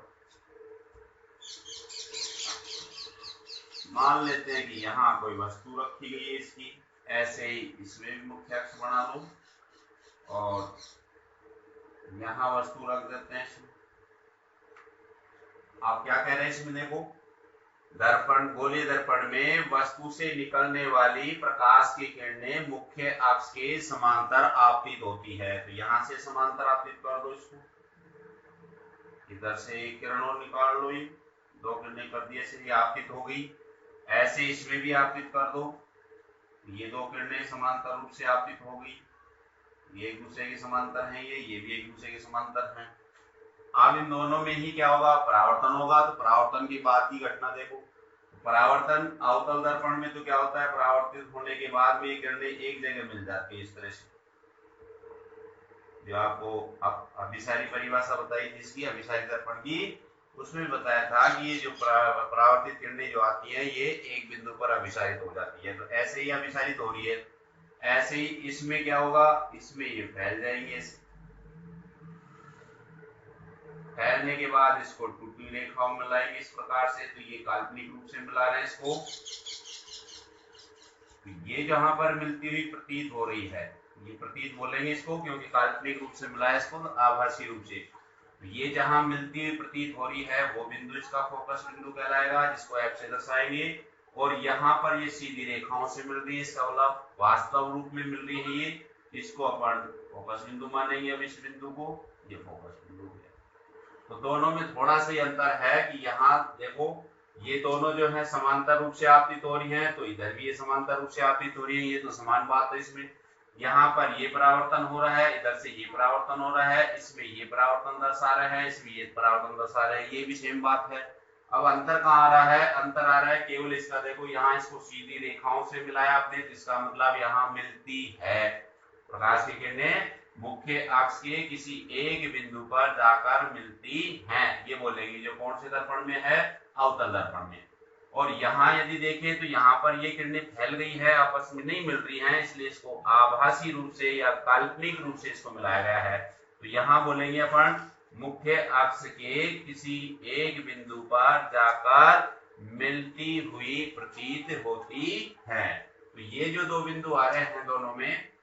मान लेते हैं कि यहाँ कोई वस्तु रखी गई है इसकी, ऐसे ही इसमें भी मुख्य अक्ष बना लो, और यहाँ वस्तु रख देते हैं इसमें। आप क्या कह रहे हैं इसमें, देखो दर्पण, गोलीय दर्पण में वस्तु से निकलने वाली प्रकाश की किरणें मुख्य अक्ष के समांतर आपतित होती है। तो यहाँ से समांतर आपतित कर दो इसको, इधर से एक किरण और निकाल लो, ये दो किरणें कर दिए से ये आपतित हो गई, ऐसे इसमें भी आपतित कर दो, ये दो किरणें समांतर रूप से आपतित हो गई, ये एक दूसरे के समांतर हैं, ये भी एक दूसरे के समांतर हैं। अब इन दोनों में ही क्या होगा, परावर्तन होगा। तो परावर्तन की बात की घटना देखो, परावर्तन अवतल दर्पण में तो क्या होता है, परावर्तित होने के बाद में किरणें एक जगह मिल जाती है इस तरह से, जो आपको अभिसारी परिभाषा बताई थी इसकी, अभिसारी दर्पण की, उसमें बताया था कि ये जो परावर्तित किरणें जो आती हैं ये एक बिंदु पर अभिसारित हो जाती है। तो ऐसे ही अभिसारित हो रही है, ऐसे ही इसमें क्या होगा, इसमें ये फैल जाएंगे, फैलने के बाद इसको टूटी रेखाओं में लाएंगे इस प्रकार से। तो ये काल्पनिक रूप से मिला रहे हैं इसको, तो ये जहां पर मिलती हुई प्रतीत हो रही है, ये प्रतीत बोलेंगे इसको क्योंकि काल्पनिक रूप से मिला है इसको आभासी रूप से। तो ये जहां मिलती हुई प्रतीत हो रही है वो बिंदु इसका फोकस बिंदु कहलाएगा, जिसको एफ से दर्शाएंगे। और यहाँ पर ये सीधी रेखाओं से मिल रही है, इसका मतलब वास्तव रूप में मिल रही है, ये इसको अपन फोकस बिंदु मानेंगे। अब इस बिंदु को ये फोकस बिंदु है। तो दोनों में थोड़ा सा अंतर है कि यहाँ देखो ये दोनों जो है समांतर रूप से आपतित हो रही है, तो इधर भी ये समांतर रूप से आपतित हो रही है, ये तो समान बात है। इसमें यहाँ पर ये परावर्तन हो रहा है, इधर से ये परावर्तन हो रहा है, इसमें ये परावर्तन दर्शा रहे हैं, इसमें ये परावर्तन दर्शा रहे हैं, ये भी सेम बात है। अब अंतर कहाँ आ रहा है, अंतर आ रहा है केवल इसका, देखो यहाँ इसको सीधी रेखाओं से मिलाया आपने, तो इसका मतलब यहाँ मिलती है, प्रकाश की किरणें मुख्य अक्ष के किसी एक बिंदु पर जाकर मिलती हैं, ये बोलेंगे, जो कौन से दर्पण में है, अवतल दर्पण में। और यहाँ यदि देखें तो यहाँ पर ये किरणें फैल गई है, आपस में नहीं मिल रही हैं, इसलिए इसको आभासी रूप से या काल्पनिक रूप से इसको मिलाया गया है। तो यहाँ बोलेंगे अपन मुख्य अक्ष के किसी एक बिंदु पर जाकर मिलती हुई प्रतीत होती है। तो ये जो दो बिंदु आ रहे हैं दोनों में,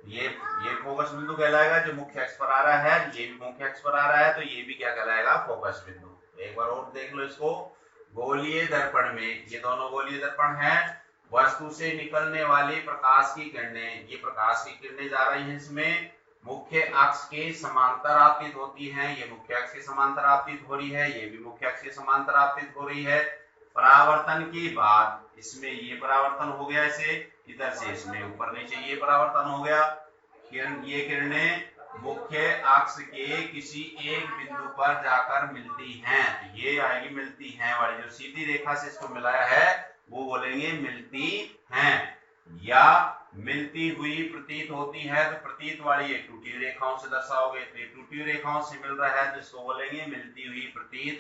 ये फोकस बिंदु कहलाएगा जो मुख्य अक्ष पर आ रहा है, ये भी मुख्य अक्ष पर आ रहा है, तो ये भी क्या कहलाएगा, फोकस बिंदु। तो एक बार और देख लो इसको, गोलीय दर्पण में ये दोनों गोलीय दर्पण हैं, वस्तु से निकलने वाली प्रकाश की किरणें, ये प्रकाश की किरणें जा रही हैं इसमें, मुख्य अक्ष के समांतर आपतित होती हैं, ये मुख्य अक्ष के समांतर आपतित हो रही है, ये भी मुख्य अक्ष के समांतर आपतित हो रही है। परावर्तन के बाद इसमें ये परावर्तन हो गया, इसे इधर से इसमें ऊपर नीचे ये परावर्तन हो गया, ये किरणें मुख्य अक्ष के किसी एक बिंदु पर जाकर मिलती हैं, तो ये आएगी मिलती हैं वाली, जो सीधी रेखा से इसको मिलाया है वो बोलेंगे मिलती हैं, या मिलती हुई प्रतीत होती है, तो प्रतीत वाली एक टूटी रेखाओं से दर्शाओगे, तो ये टूटी रेखाओं से मिल रहा है, जिसको बोलेंगे मिलती हुई प्रतीत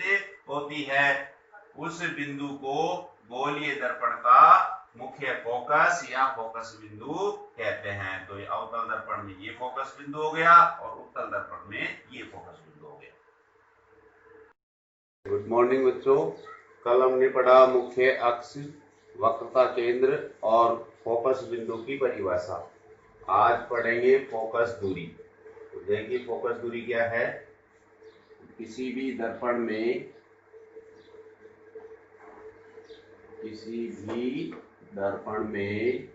होती है। उस बिंदु को गोलीय दर्पण का मुख्य फोकस या फोकस बिंदु कहते हैं। तो ये अवतल दर्पण में ये फोकस बिंदु हो गया और उत्तल दर्पण में ये फोकस बिंदु हो गया। गुड मॉर्निंग बच्चों, कल हमने पढ़ा मुख्य अक्ष, वक्रता केंद्र और फोकस बिंदु की परिभाषा। आज पढ़ेंगे फोकस दूरी। तो देखिए फोकस दूरी क्या है, किसी भी दर्पण में दर्पण में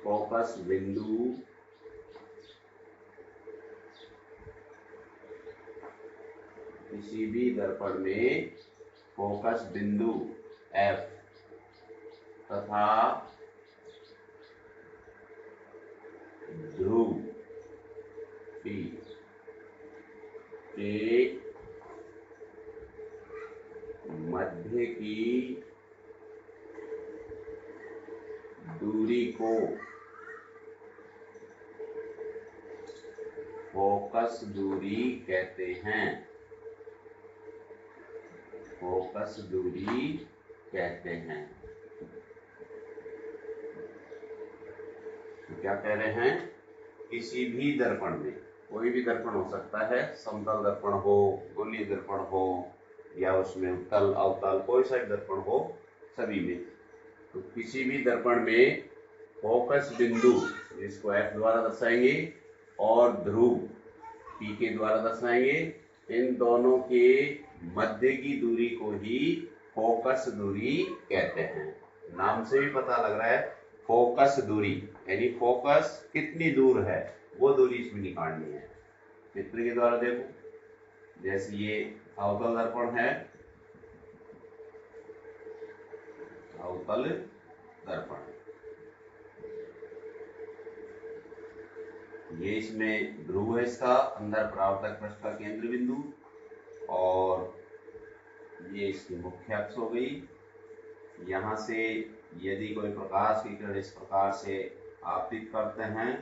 फोकस बिंदु किसी भी दर्पण में फोकस बिंदु F तथा ध्रुव P के मध्य की दूरी को फोकस दूरी कहते हैं। फोकस दूरी कहते हैं। तो क्या कह रहे हैं, किसी भी दर्पण में, कोई भी दर्पण हो सकता है, समतल दर्पण हो, गोलीय दर्पण हो, या उसमें उत्तल अवतल कोई सा दर्पण हो, सभी में, तो किसी भी दर्पण में फोकस बिंदु जिसको F द्वारा दर्शाएंगे और ध्रुव P के द्वारा दर्शाएंगे, इन दोनों के मध्य की दूरी को ही फोकस दूरी कहते हैं। नाम से भी पता लग रहा है फोकस दूरी, यानी फोकस कितनी दूर है वो दूरी इसमें निकालनी है। चित्र के द्वारा देखो, जैसे ये अवतल दर्पण है, अवतल दर्पण, ये इसमें ध्रुव है, इसका अंदर परावर्तक पृष्ठ का केंद्र बिंदु, और ये इसकी मुख्य अक्ष हो गई। यहाँ से यदि कोई प्रकाश की किरण इस प्रकार से आपतित करते हैं,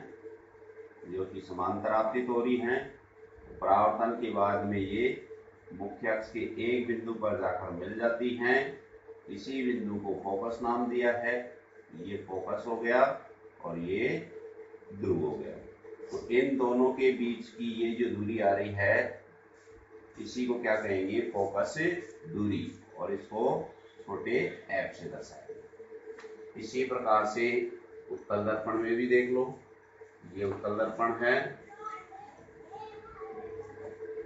जो कि समांतर आपतित हो रही हैं, परावर्तन के बाद में ये मुख्य अक्ष के एक बिंदु पर जाकर मिल जाती हैं। इसी बिंदु को फोकस नाम दिया है। ये फोकस हो गया और ये ध्रुव हो गया। तो इन दोनों के बीच की ये जो दूरी आ रही है, इसी को क्या कहेंगे, फोकस दूरी, और इसको छोटे f से दर्शाएंगे। इसी प्रकार से उत्तल दर्पण में भी देख लो, ये उत्तल दर्पण है,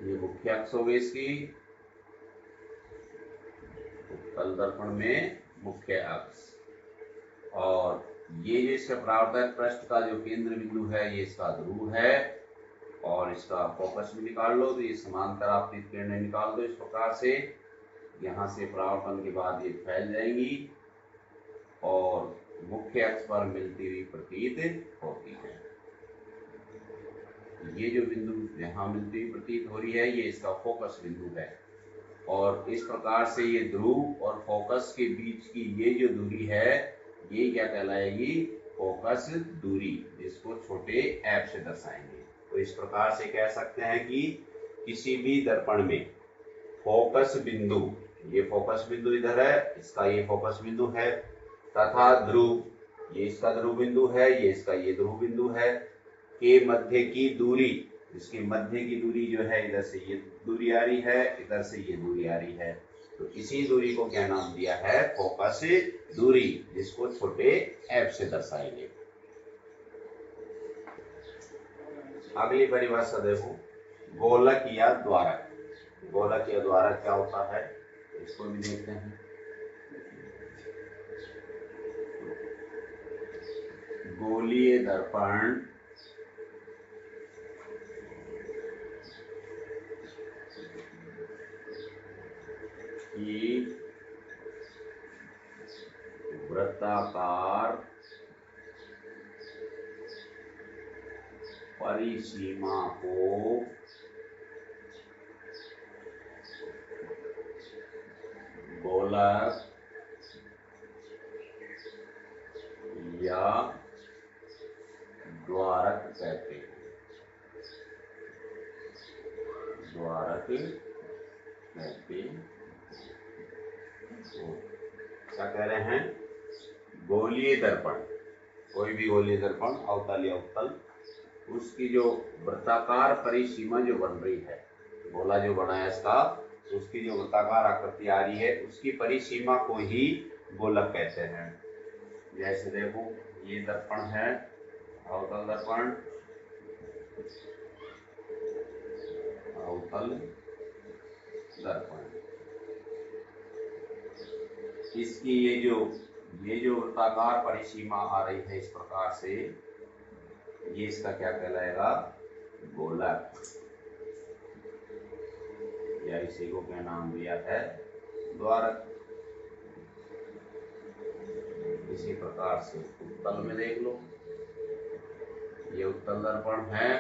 ये मुख्य अक्ष हो गई इसकी, उत्तल दर्पण में मुख्य अक्ष, और ये जो इसका परावर्तक पृष्ठ का जो केंद्र बिंदु है, ये इसका ध्रुव है, और इसका फोकस भी निकाल लो, तो ये समांतर आपतित किरणें निकाल दो इस प्रकार से। यहाँ से परावर्तन के बाद ये फैल जाएंगी और मुख्य अक्ष पर मिलती हुई प्रतीत होती है। ये जो बिंदु यहाँ मिलती हुई प्रतीत हो रही है, ये इसका फोकस बिंदु है, और इस प्रकार से ये ध्रुव और फोकस के बीच की ये जो दूरी है, ये क्या कहलाएगी, फोकस दूरी, जिसको छोटे f से दर्शाएंगे। तो इस प्रकार से कह सकते हैं कि किसी भी दर्पण में फोकस बिंदु, ये फोकस बिंदु इधर है, इसका ये फोकस बिंदु है, तथा ध्रुव, ये इसका ध्रुव बिंदु है, ये इसका ये ध्रुव बिंदु है, के मध्य की दूरी, इसके मध्य की दूरी जो है, इधर से ये दूरी आ रही है, इधर से ये दूरी आ रही है, तो इसी दूरी को क्या नाम दिया है, फोकस दूरी, जिसको छोटे f से दर्शाएंगे। अगली परिभाषा देखो, गोलक या द्वारक। गोलक या द्वारक क्या होता है, इसको भी देखते हैं। गोलीय दर्पण की वृत्ताकार परिसीमा को गोलक या द्वारक कहते हैं। द्वारक कहते हैं। क्या कह रहे हैं, गोलीय दर्पण, कोई भी गोलीय दर्पण, अवतल या उत्तल, उसकी जो वृत्ताकार परिसीमा जो बन रही है, गोला जो बना है इसका, उसकी जो वृत्ताकार आकृति आ रही है, उसकी परिसीमा को ही गोलक कहते हैं। जैसे देखो, ये दर्पण है, अवतल दर्पण, अवतल दर्पण, इसकी ये जो वृत्ताकार परिसीमा आ रही है इस प्रकार से, ये इसका क्या कहलाएगा? गोलक, या इसी को क्या नाम दिया है? द्वारक। इसी प्रकार से उत्तल में देख लो, ये उत्तल दर्पण है,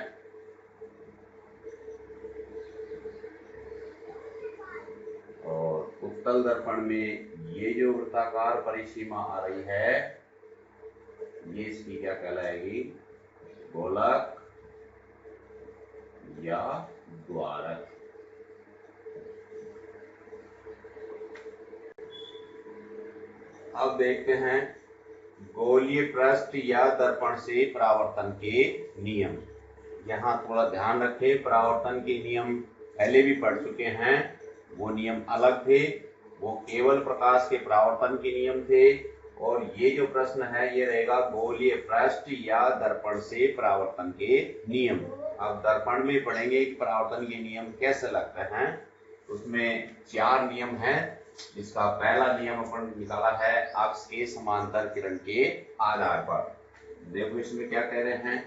और उत्तल दर्पण में ये जो वृत्ताकार परिसीमा आ रही है, ये इसकी क्या कहलाएगी? गोलक या द्वारक। अब देखते हैं गोलीय पृष्ठ या दर्पण से परावर्तन के नियम। यहाँ थोड़ा ध्यान रखें, परावर्तन के नियम पहले भी पढ़ चुके हैं, वो नियम अलग थे, वो केवल प्रकाश के परावर्तन के नियम थे। और ये जो प्रश्न है ये रहेगा गोलीय पृष्ठ या दर्पण से परावर्तन के नियम। अब दर्पण में पढ़ेंगे कि परावर्तन के नियम कैसे लगते हैं। उसमें 4 नियम हैं, जिसका पहला नियम अपन निकाला है अक्ष के समांतर किरण के आधार पर। देखो इसमें क्या कह रहे हैं,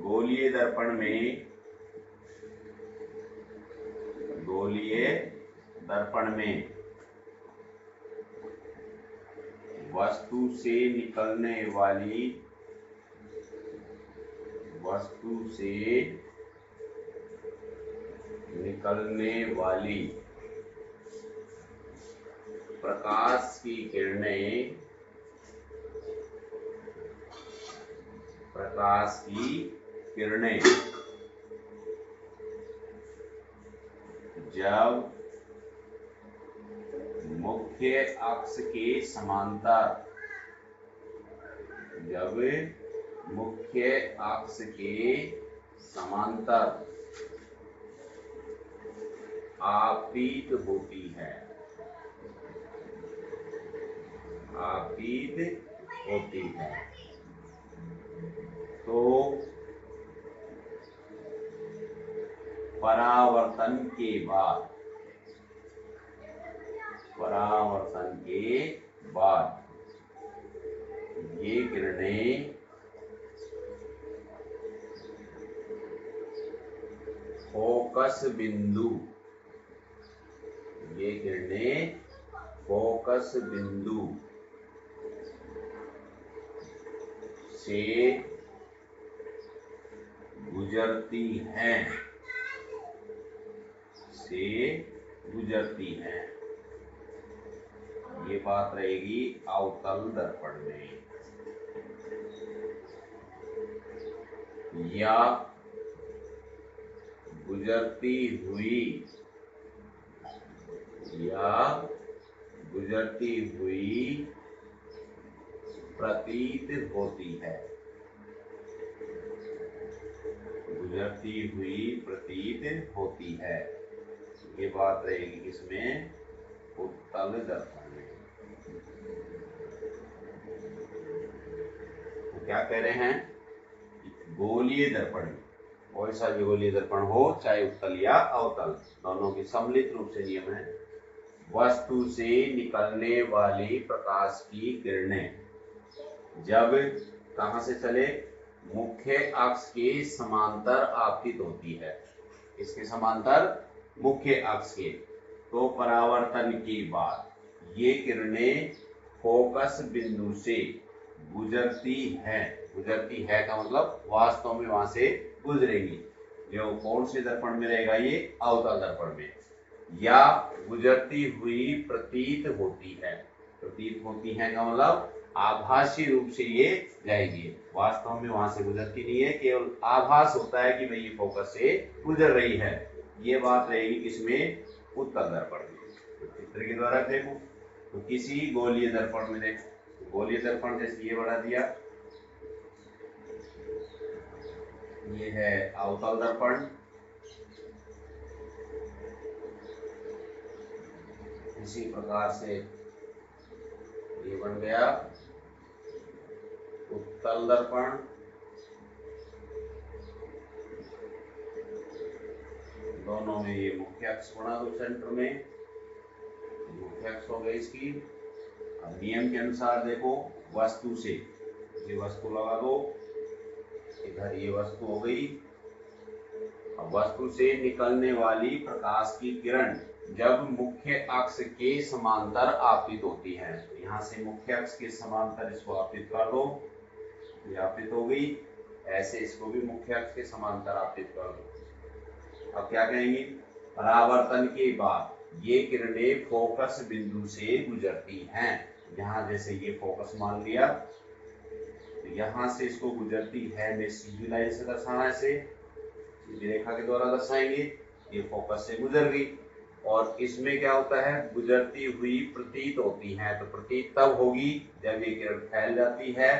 गोलीय दर्पण में वस्तु से निकलने वाली प्रकाश की किरणें जब मुख्य अक्ष के समांतर आपतित होती है तो परावर्तन के बाद ये किरणें फोकस बिंदु से गुजरती हैं। ये बात रहेगी अवतल दर्पण में। या गुजरती हुई प्रतीत होती है। ये बात रहेगी किसमें? उत्तल दर्पण में। तो क्या कह रहे हैं, गोलीय दर्पण में कोई सा भी गोलीय दर्पण हो, चाहे उत्तल या अवतल, दोनों की सम्मिलित रूप से नियम है, वस्तु से निकलने वाली प्रकाश की किरणें जब कहां से चले? मुख्य अक्ष के समांतर आपतित होती है। इसके समांतर मुख्य अक्ष के। तो परावर्तन के बाद ये किरणें फोकस बिंदु से गुजरती है का मतलब वास्तव में वहां से गुजरेगी। जो कौन से दर्पण में रहेगा? ये अवतल दर्पण में। या गुजरती हुई प्रतीत होती है का मतलब आभासी रूप से ये जाएगी, वास्तव में वहां से गुजरती नहीं है, केवल आभास होता है कि भाई ये फोकस से गुजर रही है। ये बात रहेगी किसमें? उत्तल दर्पण में। तो चित्र के द्वारा देखो, तो किसी गोलीय दर्पण में देख, गोलीय दर्पण जैसे ये बना दिया, ये है अवतल दर्पण। इसी प्रकार से ये बन गया उत्तल दर्पण। दोनों में ये मुख्य अक्ष बना दो, सेंटर में मुख्य अक्ष हो गई इसकी, अब नियम के अनुसार देखो, वस्तु से ये वस्तु लगा दो, इधर ये वस्तु हो गई। अब वस्तु से निकलने वाली प्रकाश की किरण जब मुख्य अक्ष के समांतर आपतित होती है, तो यहाँ से मुख्य अक्ष के समांतर इसको आपतित कर दो, ये आपतित हो गई। ऐसे इसको भी मुख्य अक्ष के समांतर आपतित कर दो। अब क्या कहेंगे, परावर्तन के बाद ये किरणें फोकस बिंदु से गुजरती हैं। यहाँ जैसे ये फोकस मान लिया, तो यहाँ से इसको गुजरती है, मैं सीधी लाइन से दर्शाना, इसे सीधी रेखा के द्वारा दर्शाएंगे। ये फोकस से गुजर गई और इसमें क्या होता है, गुजरती हुई प्रतीत होती है। तो प्रतीत तब होगी जब ये किरण फैल जाती है,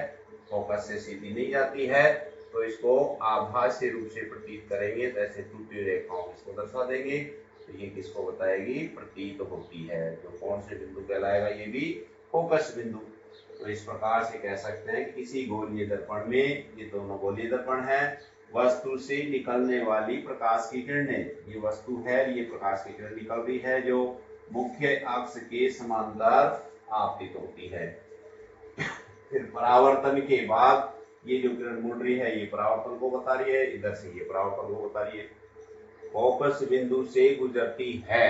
फोकस से सीधी नहीं जाती है, तो इसको आभासी रूप से प्रतीत करेंगे। तो ऐसे टूटी रेखाओं इसको दर्शा देंगे, तो ये किसको बताएगी, प्रतीत होती है। जो कौन से बिंदु कहलाएगा, ये भी फोकस बिंदु। तो इस प्रकार से कह सकते हैं कि किसी गोलीय दर्पण में, ये दोनों गोलीय दर्पण है, वस्तु से निकलने वाली प्रकाश की किरणें, ये वस्तु है, ये प्रकाश की किरण निकल रही है जो मुख्य अक्ष के समांतर आपतित होती है। फिर परावर्तन के बाद ये जो किरण मुड़ रही है, ये परावर्तन को बता रही है, इधर से ये परावर्तन को बता रही है। फोकस बिंदु से गुजरती है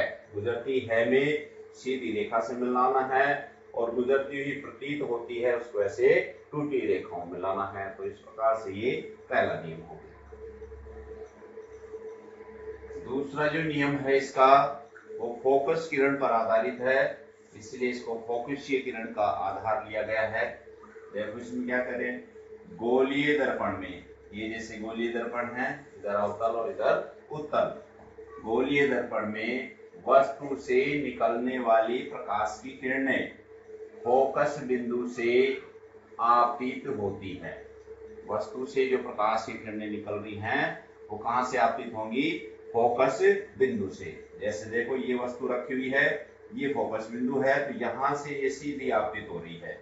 में सीधी रेखा से मिलाना है, और गुजरती हुई प्रतीत होती है उसको ऐसे टूटी रेखाओं में लाना है। तो इस प्रकार से ये पहला नियम हो गया। दूसरा जो नियम है इसका, वो फोकस किरण पर आधारित है, इसलिए इसको फोकसीय किरण का आधार लिया गया है। देखो इसमें क्या करें, गोलीय दर्पण में, ये जैसे गोलीय दर्पण है, इधर अवतल और इधर उत्तल। गोलीय दर्पण में वस्तु से निकलने वाली प्रकाश की किरणें फोकस बिंदु से आपतित होती है। वस्तु से जो प्रकाश की किरणें निकल रही हैं, वो कहां से आपतित होंगी, फोकस बिंदु से। जैसे देखो ये वस्तु रखी हुई है, ये फोकस बिंदु है, तो यहां से ये सीधी आपतित हो रही है।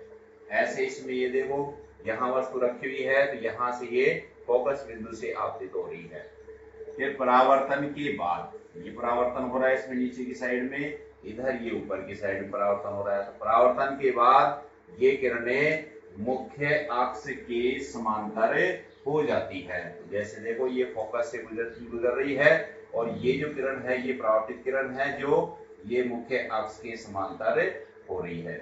ऐसे इसमें ये देखो, यहाँ वस्तु रखी हुई है, तो यहाँ से ये फोकस बिंदु से आपतित हो रही है। फिर परावर्तन के बाद, ये परावर्तन हो रहा है इसमें नीचे की साइड में, इधर ये ऊपर की साइड में परावर्तन हो रहा है। तो परावर्तन के बाद ये किरणें मुख्य अक्ष के समांतर हो जाती है। तो जैसे देखो ये फोकस से गुजर रही है, और ये जो किरण है ये परावर्तित किरण है जो ये मुख्य अक्ष के समांतर हो रही है।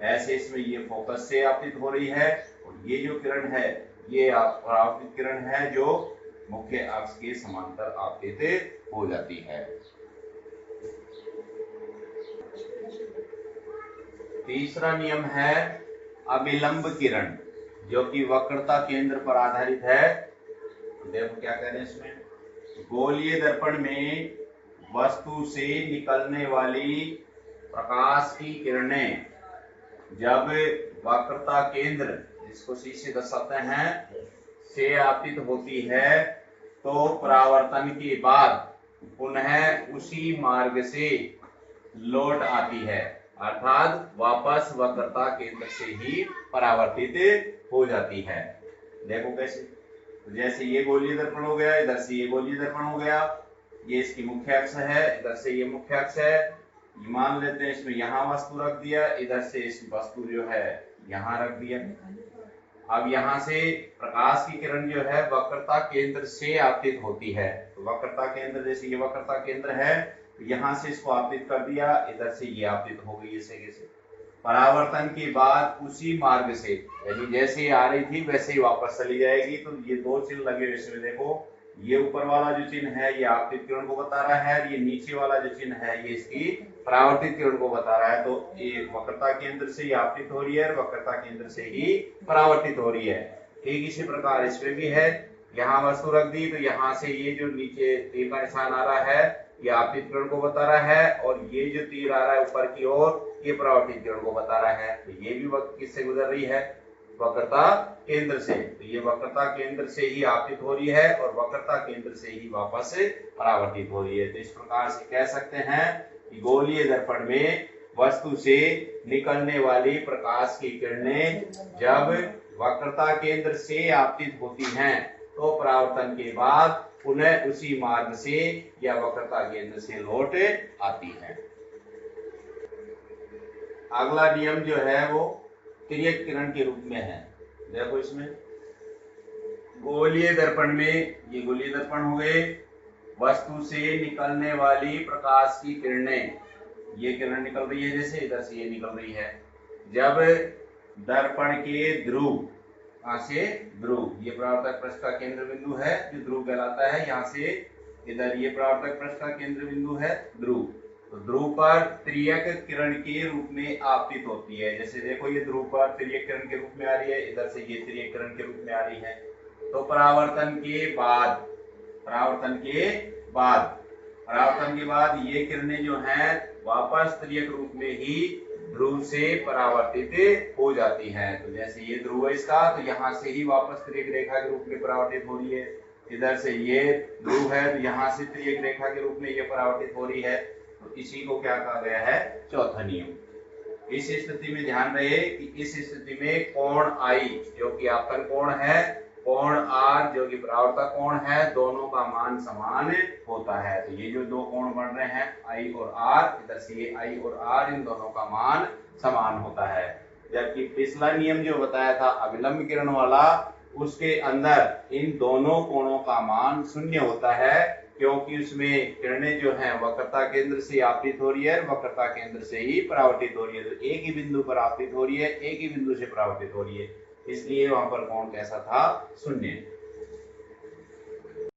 ऐसे इसमें ये फोकस से आपतित हो रही है, और ये जो किरण है ये परावर्तित किरण है जो मुख्य अक्ष के समांतर आपतित हो जाती है। तीसरा नियम है अभिलंब किरण, जो कि वक्रता केंद्र पर आधारित है। देखो क्या कह रहे हैं इसमें, गोलीय दर्पण में वस्तु से निकलने वाली प्रकाश की किरणें जब वक्रता केंद्र, जिसको सी से दर्शाते हैं, से आपतित होती है, तो परावर्तन के बाद पुनः उसी मार्ग से लौट आती है, अर्थात वापस वक्रता केंद्र से ही परावर्तित हो जाती है। देखो कैसे, तो जैसे ये गोलीय दर्पण हो गया, इधर से ये गोलीय दर्पण हो गया, ये इसकी मुख्य अक्ष है, इधर से ये मुख्य अक्ष है। ये मान लेते हैं इसमें यहाँ वस्तु रख दिया, इधर से इस वस्तु जो है यहाँ रख दिया। अब यहाँ से प्रकाश की किरण जो है वक्रता केंद्र से आपतित होती है। तो वक्रता केंद्र, जैसे ये वक्रता केंद्र है, तो यहाँ से इसको आपतित कर दिया, इधर से ये आपतित हो गई इस जगह से। परावर्तन के बाद उसी मार्ग से, यानी जैसे ही आ रही थी वैसे ही वापस चली जाएगी। तो ये दो चिन्ह लगे हुए इसमें, देखो ये ऊपर वाला जो चिन्ह है ये आपतित किरण को बता रहा है, ये नीचे वाला जो चिन्ह है ये इसकी परावर्तित किरण को बता रहा है। तो ये वक्रता केंद्र से ही आपतित हो रही है और वक्रता केंद्र से ही परावर्तित हो रही है। ठीक इसी प्रकार इसमें भी है, यहाँ वस्तु रख दी, तो यहाँ से ये जो नीचे तीर का निशान आ रहा है ये आपतित किरण को बता रहा है, और ये जो तीर आ रहा है ऊपर की ओर ये परावर्तित किरण को बता रहा है। तो ये भी वक्त किससे गुजर रही है, वक्रता केंद्र से। तो ये वक्रता केंद्र से ही आपतित हो रही है और वक्रता केंद्र से ही वापस परावर्तित हो रही है। तो इस प्रकार से कह सकते हैं कि गोलीय दर्पण में वस्तु से निकलने वाली प्रकाश की किरणें जब वक्रता केंद्र से आपतित होती हैं, तो परावर्तन के बाद पुनः उसी मार्ग से या वक्रता केंद्र से लौट आती है। अगला नियम जो है वो तिर्यक किरण के रूप में है। देखो इसमें गोलीय दर्पण में, ये गोलीय दर्पण हो गए, वस्तु से निकलने वाली प्रकाश की किरणें, ये किरण निकल रही है जैसे इधर से ये निकल रही है। जब दर्पण के ध्रुव, यहाँ से ध्रुव, ये परावर्तक पृष्ठ का केंद्र बिंदु है जो ध्रुव कहलाता है, यहाँ से इधर ये परावर्तक पृष्ठ का केंद्र बिंदु है ध्रुव। तो ध्रुव पर तिर्यक किरण के रूप में आपतित होती है। जैसे देखो ये ध्रुव पर तिर्यक किरण के रूप में आ रही है, इधर से ये तिर्यक किरण के रूप में आ रही है। तो परावर्तन के बाद ये किरणें जो हैं वापस तिर्यक रूप में ही ध्रुव से परावर्तित हो जाती है। तो जैसे ये ध्रुव है इसका, तो यहाँ से ही वापस तिर्यक रेखा के रूप में परावर्तित हो रही है। इधर से ये ध्रुव है तो यहाँ से तिर्यक रेखा के रूप में ये परावर्तित हो रही है। तो इसी को क्या कहा गया है, चौथा नियम। इस स्थिति में ध्यान रहे कि इस स्थिति में कोण आई जो कि आपतन कोण है, कोण आर जो कि परावर्तक कोण है, दोनों का मान समान होता है। तो ये जो दो कोण बन रहे हैं आई और आर, इधर से ये आई और आर, इन दोनों का मान समान होता है। जबकि पिछला नियम जो बताया था अभिलंब किरण वाला, उसके अंदर इन दोनों कोणों का मान शून्य होता है, क्योंकि उसमें किरणें जो हैं वक्रता केंद्र से आपतित हो रही है, वक्रता केंद्र से ही परावर्तित हो रही है। तो एक ही बिंदु पर आपतित हो रही है, एक ही बिंदु से परावर्तित हो रही है, इसलिए वहां पर कोण कैसा था, शून्य।